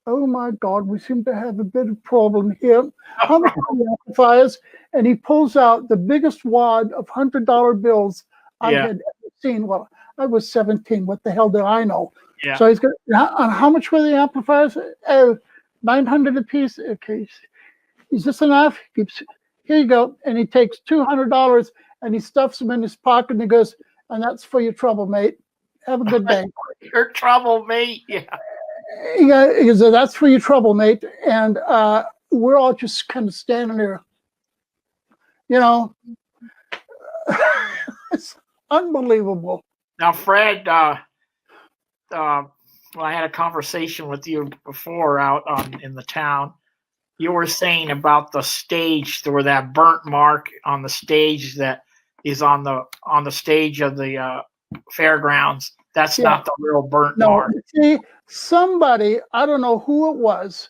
"Oh my God, we seem to have a bit of problem here. How much are the amplifiers?" And he pulls out the biggest wad of $100 bills I had ever seen. Well, I was 17. What the hell did I know? Yeah. So he's going, "How much were the amplifiers?" $900 a piece. "Okay. Is this enough?" He keeps, "Here you go." And he takes $200 and he stuffs them in his pocket and he goes, "And that's for your trouble, mate. Have a good day." Your trouble, mate. Yeah. He goes, "That's for your trouble, mate." And we're all just kind of standing there. It's unbelievable. Now, Fred, when I had a conversation with you before out in the town, you were saying about the stage, there were that burnt mark on the stage that is on the stage of the fairgrounds. That's not the real burnt mark. See, somebody, I don't know who it was,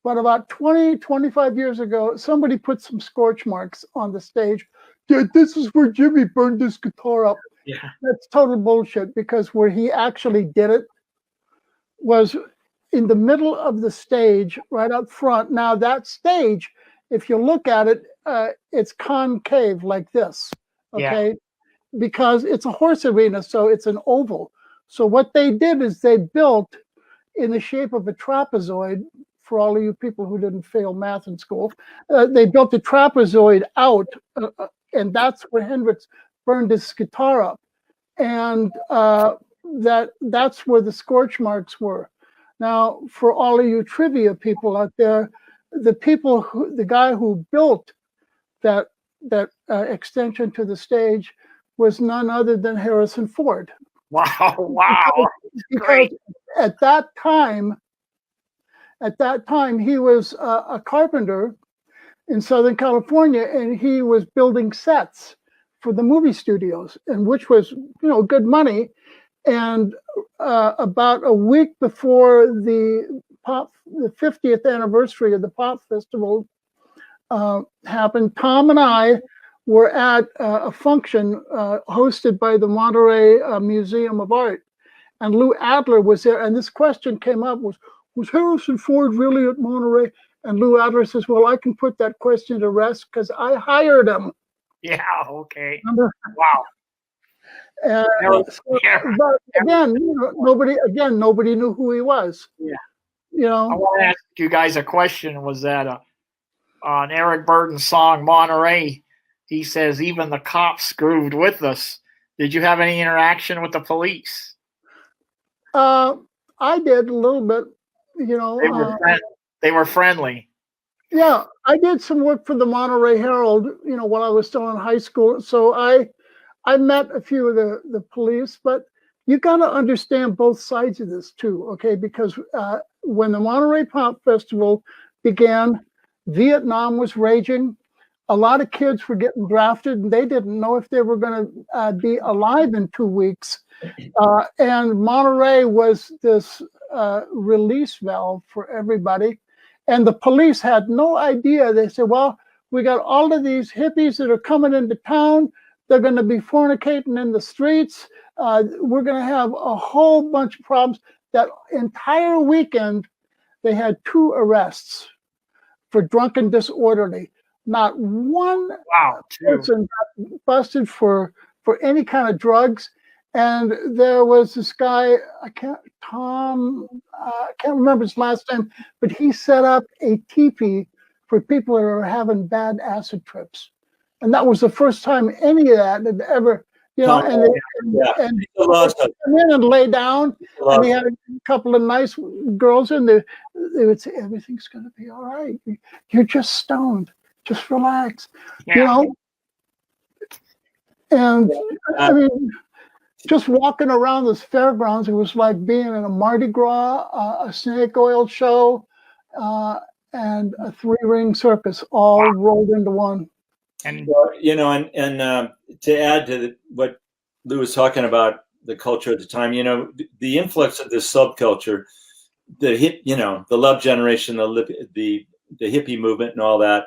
but about 20, 25 years ago, somebody put some scorch marks on the stage. "Yeah, this is where Jimmy burned his guitar up." Yeah. That's total bullshit, because where he actually did it was in the middle of the stage, right up front. Now that stage, if you look at it, it's concave like this, okay? Because it's a horse arena, so it's an oval. So what they did is they built in the shape of a trapezoid. For all of you people who didn't fail math in school, they built a trapezoid out, and that's where Hendrix burned his guitar up. And that's where the scorch marks were. Now, for all of you trivia people out there, the guy who built that extension to the stage was none other than Harrison Ford. Wow! Wow! Because at that time, he was a carpenter in Southern California, and he was building sets for the movie studios, and which was good money. And about a week before the 50th anniversary of the Pop Festival happened, Tom and I were at a function hosted by the Monterey Museum of Art, and Lou Adler was there. And this question came up: was Harrison Ford really at Monterey? And Lou Adler says, "Well, I can put that question to rest because I hired him." Yeah. Okay. Remember? Wow. But again, nobody knew who he was. Yeah. I want to ask you guys a question. Was that on Eric Burden's song "Monterey"? He says, "Even the cops screwed with us." Did you have any interaction with the police? I did a little bit. They were friendly. Yeah, I did some work for the Monterey Herald, while I was still in high school. So I met a few of the police, but you got to understand both sides of this too, okay? Because when the Monterey Pop Festival began, Vietnam was raging. A lot of kids were getting drafted, and they didn't know if they were going to be alive in 2 weeks. And Monterey was this release valve for everybody. And the police had no idea. They said, well, we got all of these hippies that are coming into town. They're going to be fornicating in the streets. We're going to have a whole bunch of problems. That entire weekend, they had 2 arrests for drunken disorderly. Not one person got busted for any kind of drugs. And there was this guy, I can't remember his last name, but he set up a teepee for people that are having bad acid trips. And that was the first time any of that had ever, and come in and lay down. And he had a couple of nice girls in there. They would say, everything's going to be all right. You're just stoned. Just relax, And I mean, just walking around this fairgrounds, it was like being in a Mardi Gras, a snake oil show, and a 3-ring circus, all rolled into one. And to add to what Lou was talking about, the culture at the time, the influx of this subculture, the love generation, the hippie movement, and all that.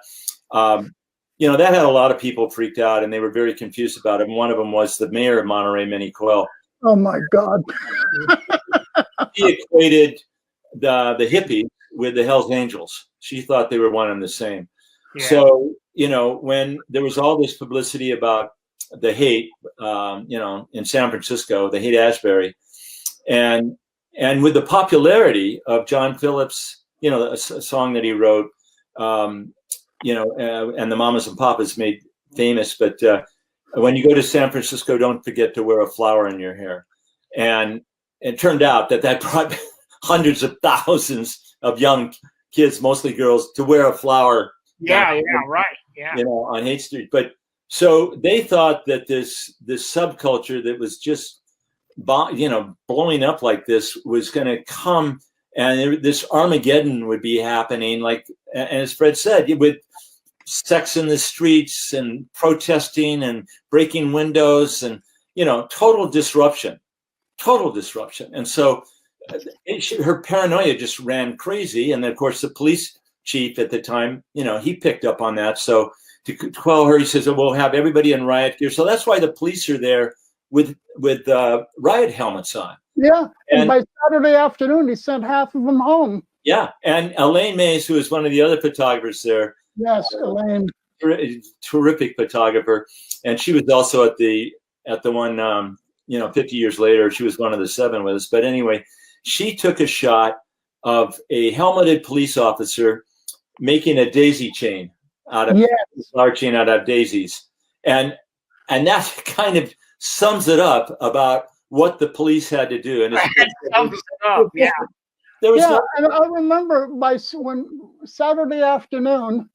That had a lot of people freaked out, and they were very confused about it. And one of them was the mayor of Monterey, Minnie Quill. Oh my God! She equated the hippies with the Hells Angels. She thought they were one and the same. Yeah. So when there was all this publicity about the hate, in San Francisco, the Haight-Ashbury, and with the popularity of John Phillips, a song that he wrote. And the Mamas and Papas made famous. But when you go to San Francisco, don't forget to wear a flower in your hair. And it turned out that brought hundreds of thousands of young kids, mostly girls, to wear a flower. On Haight Street. But so they thought that this subculture that was just, blowing up like this was going to come. And this Armageddon would be happening, and as Fred said, with sex in the streets and protesting and breaking windows and, total disruption. And so her paranoia just ran crazy. And then, of course, the police chief at the time, he picked up on that. So to quell her, he says, we'll have everybody in riot gear. So that's why the police are there with riot helmets on. Yeah, and by Saturday afternoon, he sent half of them home. Yeah, and Elaine Mays, who was one of the other photographers there. Yes, Elaine. Terrific photographer. And she was also at the one, 50 years later, she was one of the 7 with us. But anyway, she took a shot of a helmeted police officer making a daisy chain out of daisies. And that kind of sums it up about what the police had to do. And and I remember when Saturday afternoon,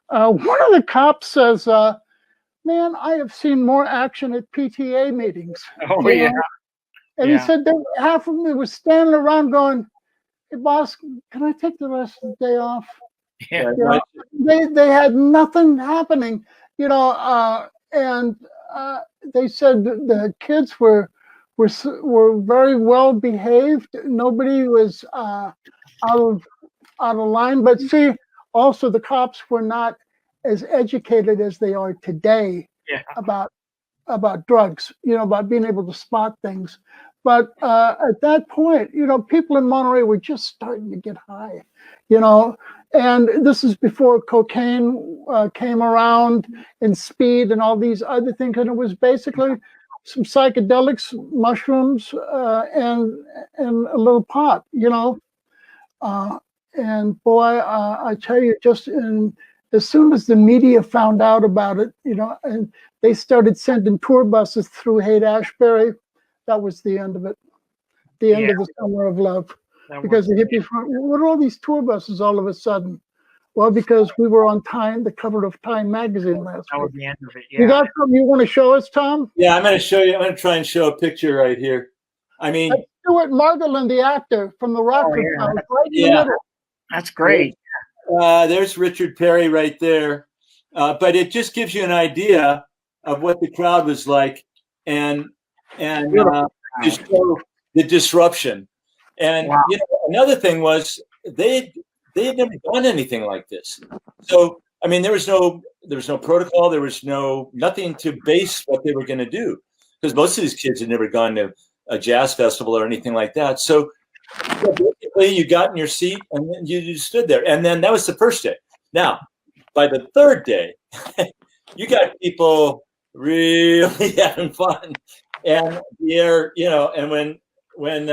one of the cops says, man, I have seen more action at PTA meetings. Oh, yeah. And he said that half of them was standing around going, hey, boss, can I take the rest of the day off? Yeah. They had nothing happening, and they said the kids were very well behaved. Nobody was out of line. But see, also the cops were not as educated as they are today about drugs. About being able to spot things. But at that point, people in Monterey were just starting to get high. And this is before cocaine came around and speed and all these other things. And it was basically some psychedelics, mushrooms, and a little pot, and boy, I tell you, as soon as the media found out about it, and they started sending tour buses through Haight-Ashbury, that was the end of it. The end of the summer of love. Because the hippies, what are all these tour buses all of a sudden? Well, because we were on Time, the cover of Time magazine last That was week. the end of it. You Yeah. got something you want to show us, Tom? Yeah, I'm going to show you. I'm going to try and show a picture right here. I mean, Let's do it. Margolin, the actor from the Rockford yeah. Files, right in the Yeah. middle. That's great. There's Richard Perry right there. But it just gives you an idea of what the crowd was like, and to show the disruption. And Wow. you know, another thing was they had never done anything like this. So I mean, there was no protocol. There was nothing to base what they were going to do, because most of these kids had never gone to a jazz festival or anything like that. So basically, you got in your seat and then you stood there, and then that was the first day. Now, by the third day, you got people really having fun, and the air, you know, and when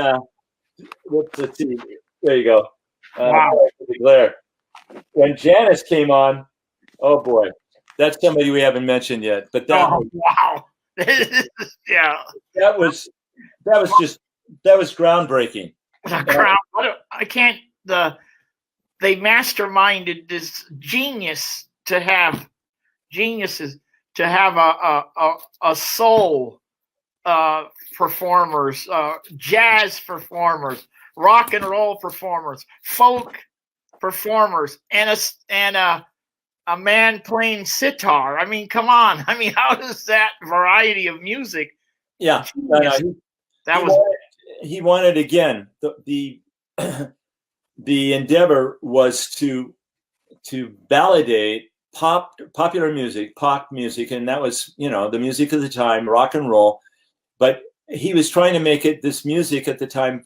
let's see, there you go. Wow. The glare. When Janice came on, oh boy, that's somebody we haven't mentioned yet. But that wow. Yeah. that was groundbreaking. The crowd. They masterminded this geniuses to have a soul performers, jazz performers, rock and roll performers, folk performers, and a man playing sitar. I mean, come on. I mean, how does that variety of music? Yeah, he wanted again the endeavor was to validate popular music, pop music, and that was, you know, the music of the time, rock and roll. But he was trying to make it, this music at the time,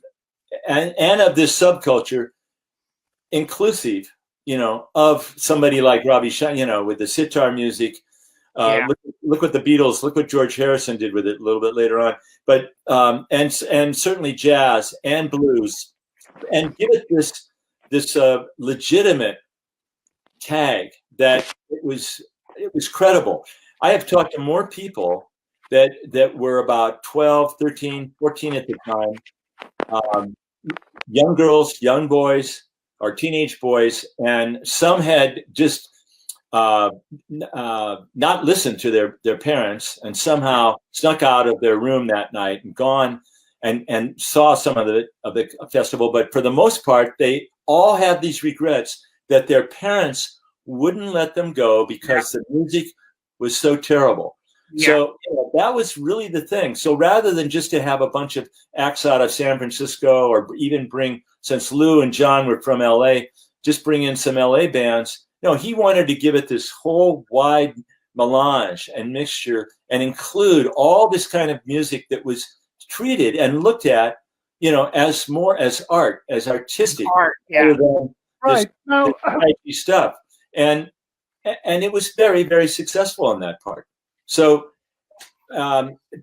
and of this subculture, inclusive, you know, of somebody like Ravi Shankar, you know, with the sitar music. Look what the Beatles, look what George Harrison did with it a little bit later on. But and certainly jazz and blues, and give it this legitimate tag that it was credible. I have talked to more people that were about 12, 13, 14 at the time, young girls, young boys, or teenage boys, and some had just not listened to their parents and somehow snuck out of their room that night and gone and saw some of the festival. But for the most part, they all have these regrets that their parents wouldn't let them go because the music was so terrible. Yeah. So that was really the thing. So rather than just to have a bunch of acts out of San Francisco, or even bring, since Lou and John were from LA, just bring in some LA bands. No, he wanted to give it this whole wide melange and mixture and include all this kind of music that was treated and looked at, you know, as more as art, as artistic, rather than right. this stuff. And it was very, very successful in that part. So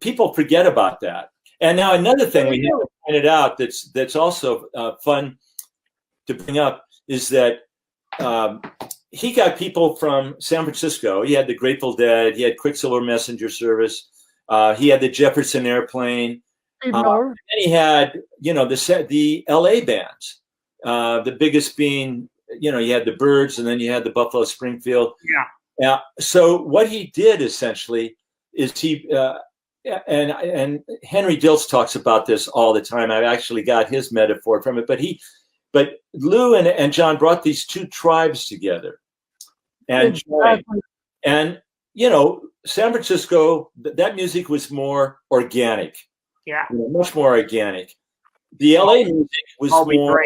people forget about that. And now another thing we haven't pointed out that's also fun to bring up is that he got people from San Francisco. He had the Grateful Dead. He had Quicksilver Messenger Service. He had the Jefferson Airplane. And he had, you know, the LA bands. The biggest being, you know, you had the Byrds, and then you had the Buffalo Springfield. Yeah. So what he did essentially is he and Henry Diltz talks about this all the time. I've actually got his metaphor from it, but Lou and John brought these two tribes together and joined. And you know, San Francisco, that music was more organic. Yeah, you know, much more organic. The LA music was more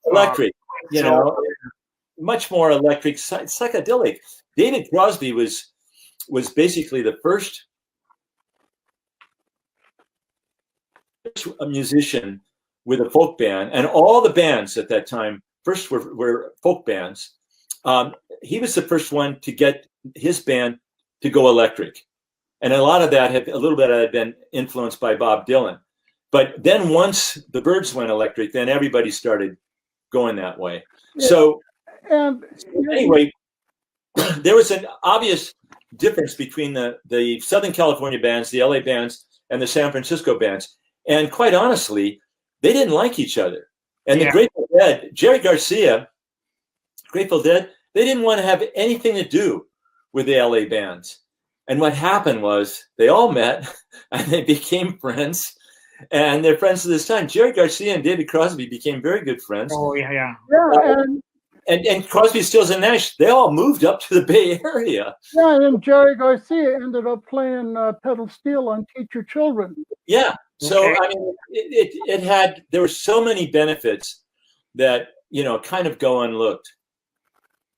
electric. You know, much more electric, psychedelic. David Crosby was basically the first musician with a folk band, and all the bands at that time first were folk bands. He was the first one to get his band to go electric, and a lot of that a little bit had been influenced by Bob Dylan. But then once the Byrds went electric, then everybody started going that way. Yeah. So anyway, there was an obvious difference between the Southern California bands, the LA bands, and the San Francisco bands. And quite honestly, they didn't like each other. And the Grateful Dead, Jerry Garcia, Grateful Dead, They didn't want to have anything to do with the LA bands. And what happened was they all met and they became friends. And they're friends to this time. Jerry Garcia and David Crosby became very good friends. Oh, yeah. And Crosby, Stills, and Nash, they all moved up to the Bay Area. Yeah, and Jerry Garcia ended up playing pedal steel on Teach Your Children. Yeah. So, Okay. I mean, there were so many benefits that, kind of go unlooked.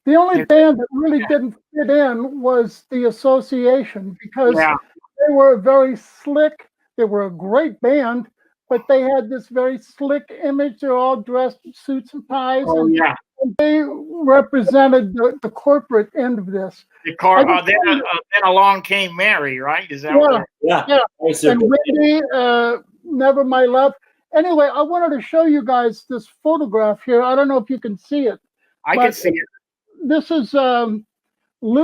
The only band that really didn't fit in was the Association, because they were very slick. They were a great band, but they had this very slick image. They're all dressed in suits and ties. Oh, and yeah. they represented the corporate end of this. Then along came Mary, right? Is that what? Yeah. And Wendy, Never My Love. Anyway, I wanted to show you guys this photograph here. I don't know if you can see it. I can see it. This is Lou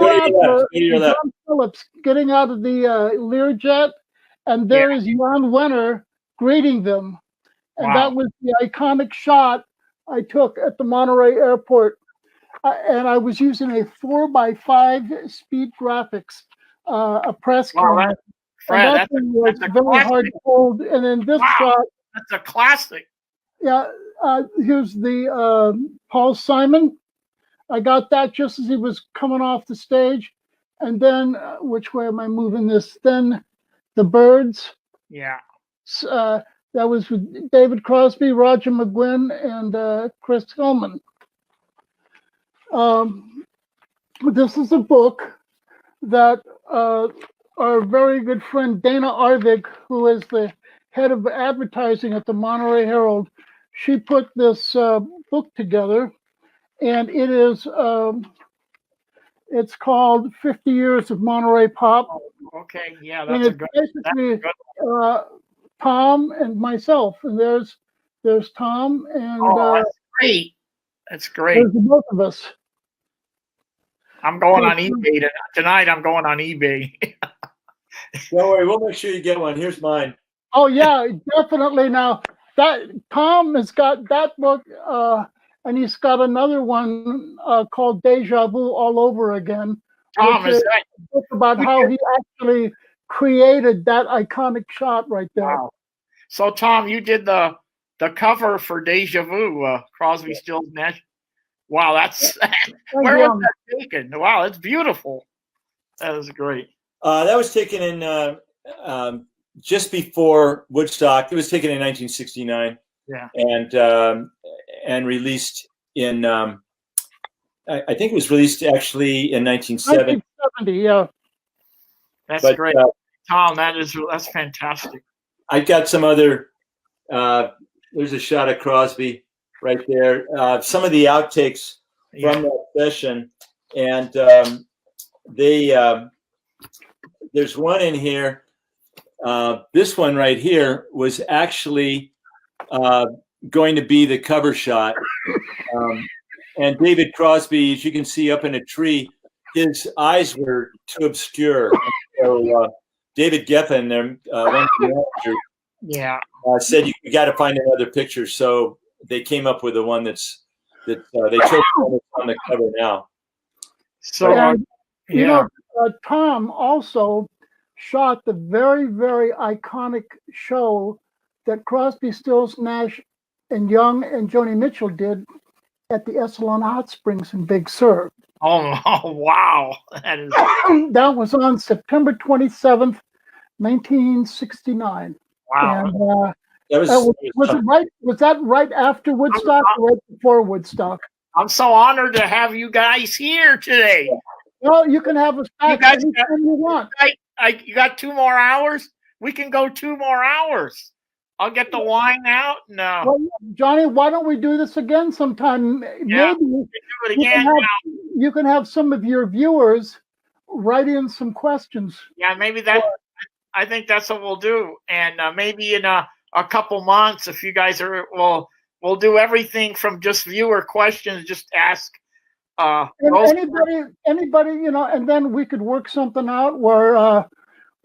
Adler and John Phillips getting out of the Learjet, and there is Jan Wenner greeting them. And that was the iconic shot I took at the Monterey airport. And I was using a 4x5 speed graphics, a press camera. That thing was very hard to hold. And in this shot, that's a classic. Yeah, here's the Paul Simon. I got that just as he was coming off the stage. And then, which way am I moving this? Then the Birds. Yeah. That was with David Crosby, Roger McGuinn, and Chris Hillman. This is a book that our very good friend Dana Arvig, who is the head of advertising at the Monterey Herald, she put this book together, and it is it's called 50 Years of Monterey Pop. Okay, yeah, and it's basically Tom and myself, and there's Tom, and that's great. That's great. There's the both of us. I'm going on eBay tonight. I'm going on eBay. Don't worry, we'll make sure you get one. Here's mine. Oh yeah, definitely. Now that Tom has got that book, and he's got another one called Deja Vu All Over Again. Tom, is that a book about how he actually created that iconic shot right there? Wow. So Tom, you did the cover for Deja Vu, Crosby, Stills, Nash. Wow, that's where was that taken? Wow, it's beautiful. That is great. That was taken in just before Woodstock. It was taken in 1969. Yeah. And released in I think it was released actually in 1970. 1970, yeah. That's great. Tom, that's fantastic. I got some other there's a shot of Crosby right there. Some of the outtakes from that session, and there's one in here. This one right here was actually going to be the cover shot. And David Crosby, as you can see up in a tree, his eyes were too obscure. So David Geffen, one of the managers, said you got to find another picture. So they came up with the one that they chose on the cover now. So Tom also shot the very, very iconic show that Crosby, Stills, Nash, and Young and Joni Mitchell did at the Esalen Hot Springs in Big Sur. Oh wow. That was on September 27th, 1969. Wow. And was that right after Woodstock or right before Woodstock? I'm so honored to have you guys here today. Well, you can have us back anytime you want. You got 2 more hours? We can go 2 more hours. I'll get the wine out. No. Well, Johnny, why don't we do this again sometime? Yeah, maybe we can do it again. You can have some of your viewers write in some questions. Yeah, maybe I think that's what we'll do. And maybe in a couple months, if you guys we'll do everything from just viewer questions, just ask. Anybody, and then we could work something out where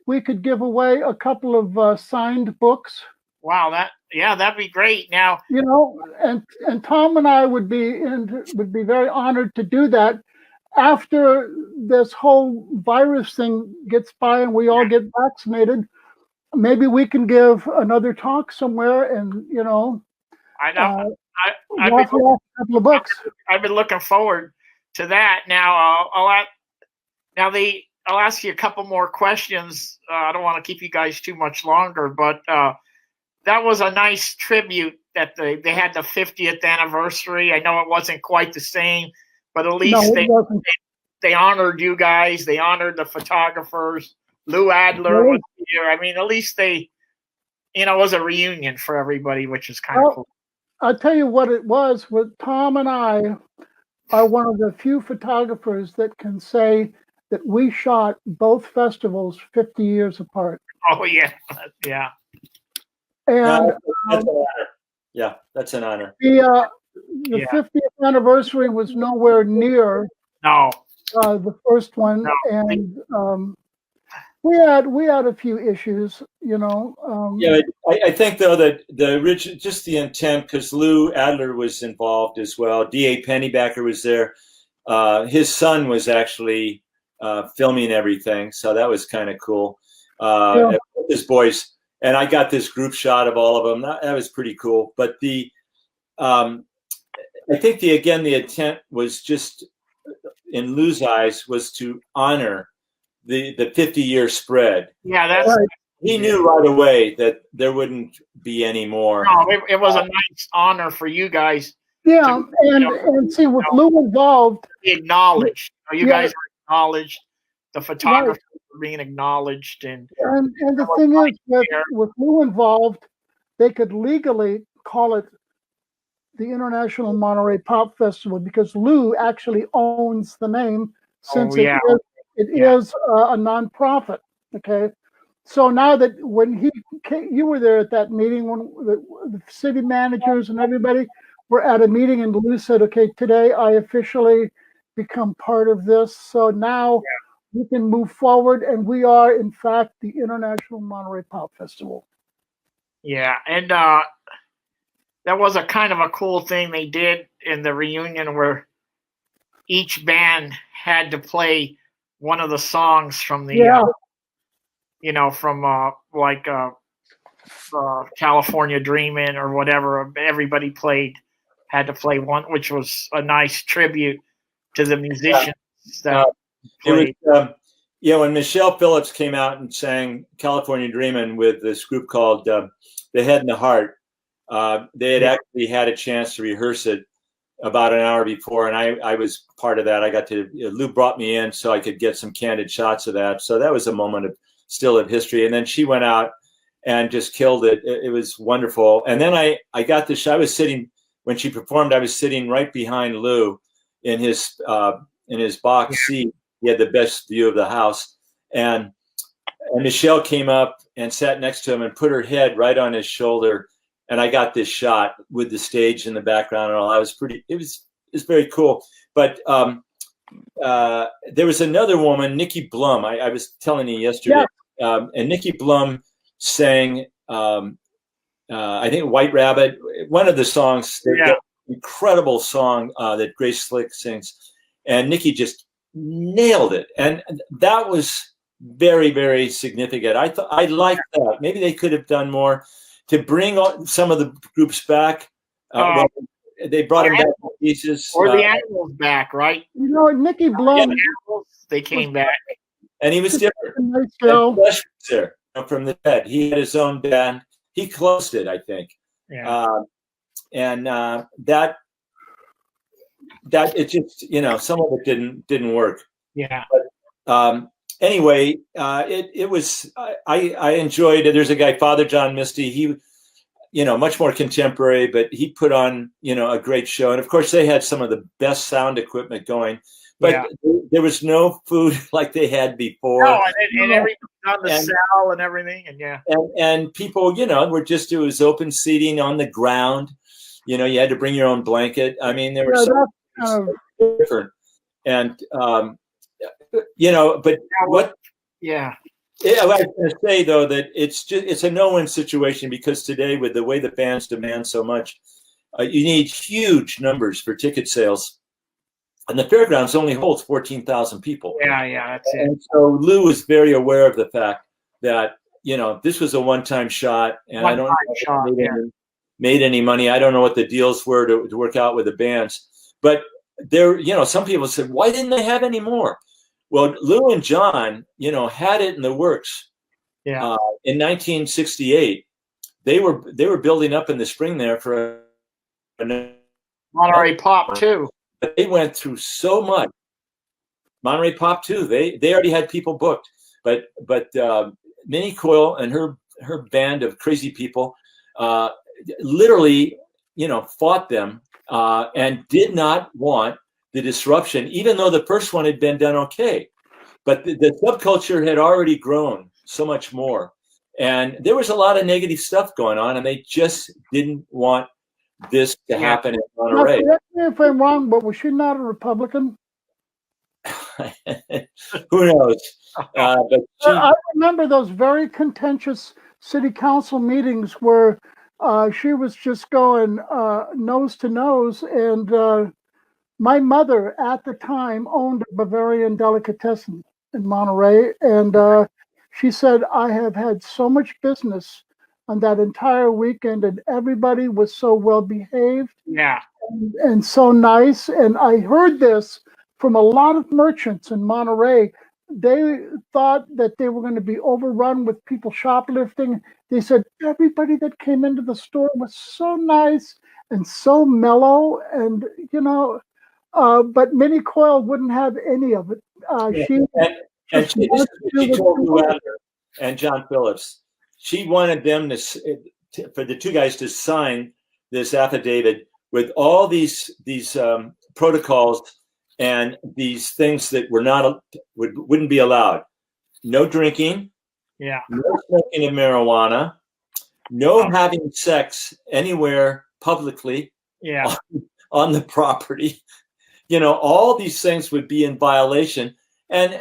we could give away a couple of signed books. Wow, that'd be great. Now, and Tom and I would be very honored to do that, after this whole virus thing gets by and we all get vaccinated, maybe we can give another talk somewhere and, I know. waffle off a couple of books. I've been looking forward to that. Now, I'll ask you a couple more questions. I don't want to keep you guys too much longer, but that was a nice tribute that they had the 50th anniversary. I know it wasn't quite the same, but at least they honored you guys. They honored the photographers. Lou Adler was here. I mean, at least it was a reunion for everybody, which is kind of cool. I'll tell you what it was. With Tom and I are one of the few photographers that can say that we shot both festivals 50 years apart. Oh, yeah. Yeah. And that's an honor. Yeah, that's an honor. The 50th anniversary was nowhere near the first one. No. And we had a few issues, Yeah, I think though that the original, just the intent, because Lou Adler was involved as well. D.A. Pennybacker was there. His son was actually filming everything, so that was kind of cool. His boys, and I got this group shot of all of them. That was pretty cool. But I think the intent was just, in Lou's eyes, was to honor the 50-year spread. Yeah, that's right. He knew right away that there wouldn't be any more. No, it was a nice honor for you guys. Yeah, and see, with Lou involved, acknowledged. You guys were acknowledged. The photographers were being acknowledged, and the thing is, with Lou involved, they could legally call it the International Monterey Pop Festival because Lou actually owns the name since it is a nonprofit. Okay, so now that when you were there at that meeting when the city managers and everybody were at a meeting, and Lou said, "Okay, today I officially become part of this. So now we can move forward, and we are in fact the International Monterey Pop Festival." Yeah, and that was a kind of a cool thing they did in the reunion where each band had to play one of the songs from the, California Dreamin' or whatever. Everybody had to play one, which was a nice tribute to the musicians that played. When Michelle Phillips came out and sang California Dreamin' with this group called The Head and the Heart, they had actually had a chance to rehearse it about an hour before, and I was part of that. I got to, Lou brought me in so I could get some candid shots of that. So that was a moment of history. And then she went out and just killed it. It was wonderful. And then I got this shot. I was sitting, when she performed, I was sitting right behind Lou in his box seat. He had the best view of the house. And Michelle came up and sat next to him and put her head right on his shoulder. And I got this shot with the stage in the background and all. It was very cool. But there was another woman, Nikki Blum. I was telling you yesterday. Yeah. And Nikki Blum sang, I think, White Rabbit, one of the songs, the incredible song that Grace Slick sings. And Nikki just nailed it. And that was very, very significant. I liked that. Maybe they could have done more to bring some of the groups back. They brought them back to pieces. Or the Animals back, right? Nikki Blum. They came back. And he was different. Nice was there from the Dead. He had his own band. He closed it, I think. Yeah. That it just, some of it didn't work. Yeah. But, anyway, it was, I enjoyed it. There's a guy, Father John Misty. He, much more contemporary, but he put on, a great show. And of course they had some of the best sound equipment going, but there was no food like they had before. No, and everything on the cell and everything. And people, it was open seating on the ground. You had to bring your own blanket. I mean, there were some different. And, but what? Yeah. I was going to say though that it's a no-win situation because today, with the way the bands demand so much, you need huge numbers for ticket sales, And the fairgrounds only holds 14,000 people. Yeah, that's it. And so Lou was very aware of the fact that, you know, this was a one-time shot, and I don't know if it made any money. I don't know what the deals were to work out with the bands. But there, you know, some people said, why didn't they have any more? Well, Lou and John, you know, had it in the works. Yeah. In 1968, they were building up in the spring there for a Monterey Pop too. They went through so much. Monterey Pop too. They already had people booked, but Minnie Coyle and her band of crazy people literally, you know, fought them and did not want the disruption, even though the first one had been done okay. But the subculture had already grown so much more, and there was a lot of negative stuff going on, and they just didn't want this to happen in Monterey. Correct me if I'm wrong, but was she not a Republican? Who knows? But I remember those very contentious city council meetings where she was just going nose to nose. And my mother at the time owned a Bavarian delicatessen in Monterey. And she said, I have had so much business on that entire weekend, and everybody was so well behaved. Yeah. And so nice. And I heard this from a lot of merchants in Monterey. They thought that they were going to be overrun with people shoplifting. They said everybody that came into the store was so nice and so mellow. And, you know, but Minnie Coyle wouldn't have any of it. She told Lou Adler and John Phillips, she wanted them for the two guys to sign this affidavit with all these protocols and these things that wouldn't be allowed. No drinking. Yeah. No smoking of marijuana. No having sex anywhere publicly. Yeah. On the property. You know, all these things would be in violation. And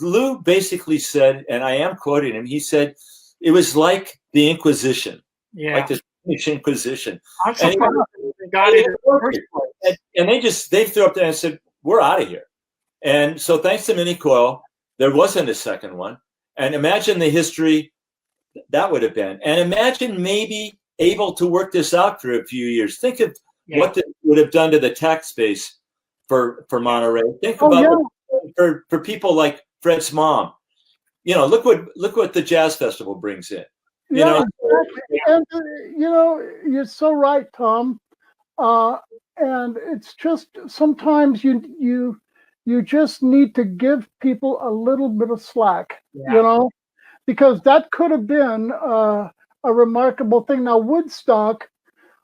Lou basically said, and I am quoting him, he said, it was like the Inquisition. Yeah. Like the Spanish Inquisition. I'm surprised they got it in the first place. And they threw up there and said, we're out of here. And so thanks to Minnie Coyle, there wasn't a second one. And imagine the history that would have been. And imagine maybe able to work this out for a few years. Think of what this would have done to the tax base for Monterey. Think about for people like Fred's mom. You know, look what the Jazz Festival brings in. You know, exactly. And you know, you're so right, Tom. And it's just sometimes you just need to give people a little bit of slack, you know, because that could have been a remarkable thing. Now, Woodstock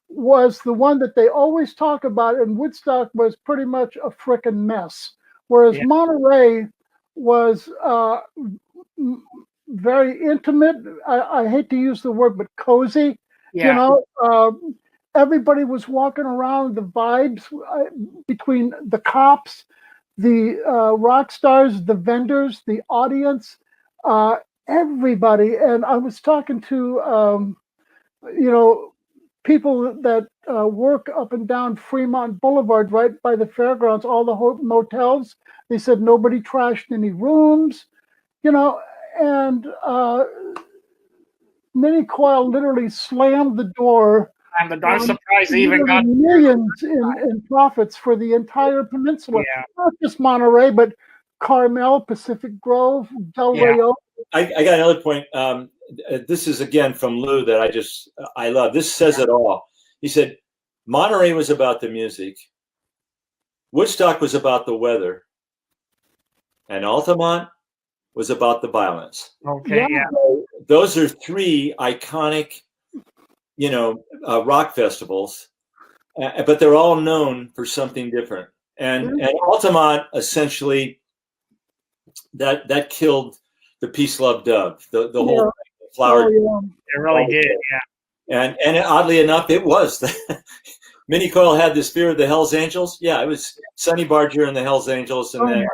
was the one that they always talk about, and Woodstock was pretty much a frickin' mess, whereas Monterey was very intimate. I hate to use the word, but cozy. You know, everybody was walking around. The vibes between the cops, the rock stars, the vendors, the audience, everybody. And I was talking to, you know, people that work up and down Fremont Boulevard, right by the fairgrounds, all the motels. They said nobody trashed any rooms, you know, and Minnie Coyle literally slammed the door. I'm surprised they even got millions in profits for the entire peninsula. Yeah. Not just Monterey, but Carmel, Pacific Grove, Del Rayo. I got another point. This is again from Lou that I love. This says it all. He said, Monterey was about the music. Woodstock was about the weather. And Altamont was about the violence. Okay, So those are three iconic, you know, rock festivals, but they're all known for something different. And Altamont essentially that killed the Peace Love Dove, the whole flower. It really did, And oddly enough, it was. Minnie Coyle had this fear of the Hells Angels. Yeah, it was Sonny Barger and the Hells Angels, and then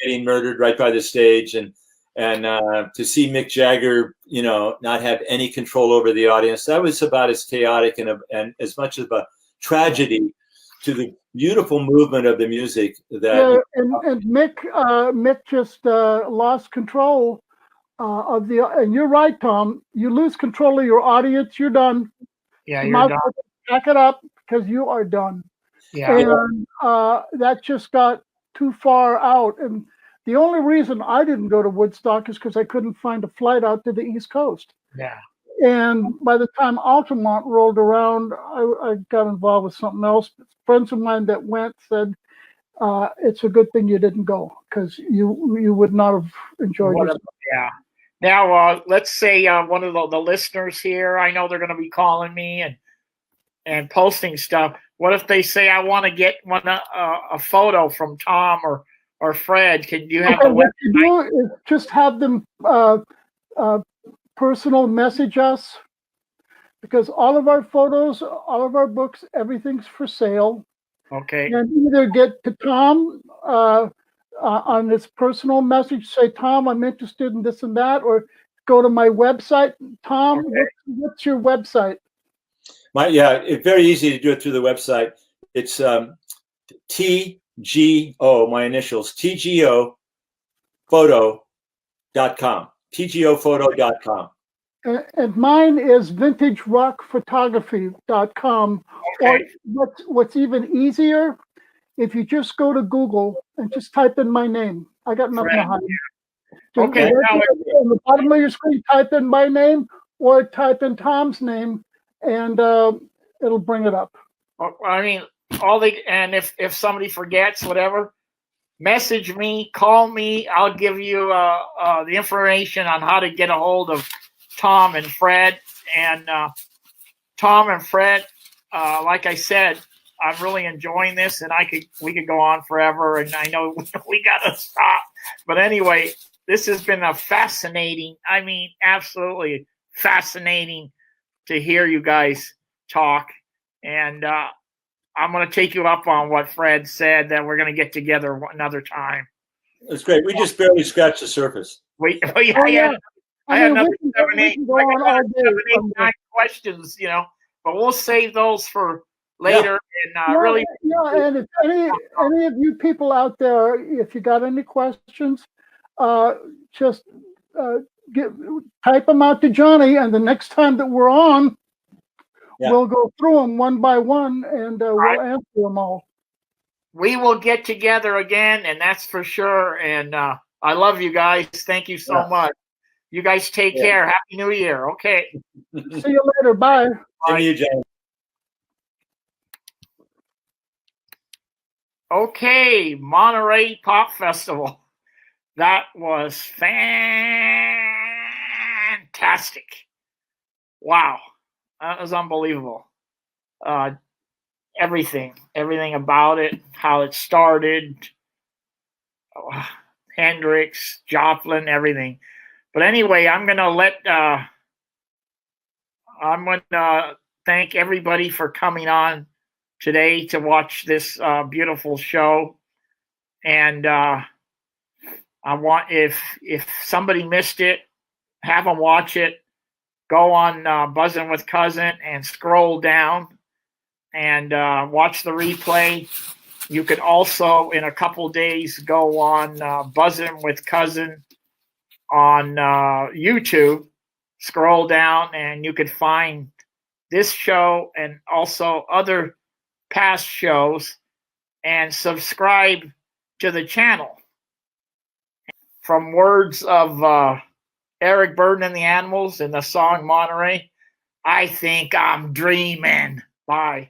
getting murdered right by the stage, and to see Mick Jagger, you know, not have any control over the audience. That was about as chaotic and as much of a tragedy to beautiful movement of the music that. Yeah, and Mick just lost control of the. And you're right, Tom. You lose control of your audience, you're done. Yeah, You you're might done. pack it up because you are done. Yeah. And that just got too far out. And the only reason I didn't go to Woodstock is because I couldn't find a flight out to the East Coast. Yeah. And by the time Altamont rolled around, I got involved with something else. Friends of mine that went said, it's a good thing you didn't go because you would not have enjoyed yourself. Yeah. Now, let's say one of the listeners here, I know they're going to be calling me and posting stuff. What if they say, I want to get a photo from Tom or Fred? Can you have the what website? you do is just have them personal message us, because all of our photos, all of our books, everything's for sale. Okay. And either get to Tom on this personal message, say, Tom, I'm interested in this and that, or go to my website. Tom, what's your website? It's very easy to do it through the website. It's TGO, my initials, TGOphoto.com. TGOphoto.com. And mine is vintagerockphotography.com. Okay. Or what's even easier, if you just go to Google and just type in my name. I got nothing to hide. Okay. On the bottom of your screen, type in my name or type in Tom's name, and it'll bring it up. I mean, and if somebody forgets, whatever, message me, call me. I'll give you the information on how to get a hold of Tom and Fred. And Tom and Fred, like I said, I'm really enjoying this, and we could go on forever. And I know we gotta stop, but anyway, this has been absolutely fascinating to hear you guys talk. And I'm going to take you up on what Fred said, that we're going to get together another time. That's great. We just barely scratched the surface. I had another 7, 8, 9 questions, but we'll save those for later. And and if any of you people out there, if you got any questions, just type them out to Johnny, and the next time that we're on, we'll go through them one by one, and we'll answer them all. We will get together again, and that's for sure. And I love you guys. Thank you so much. You guys take care. Happy New Year. Okay. See you later. Bye. See you, John. Okay, Monterey Pop Festival. That was fantastic. Wow. That was unbelievable. Everything about it, how it started, Hendrix, Joplin, everything. But anyway, I'm going to thank everybody for coming on today to watch this beautiful show. And I want, if somebody missed it, have them watch it. Go on Buzzing with Cousin and scroll down and watch the replay. You could also, in a couple days, go on Buzzing with Cousin on YouTube. Scroll down and you could find this show and also other past shows, and subscribe to the channel. From words of Eric Burdon and the Animals in the song Monterey, I think I'm dreaming. Bye.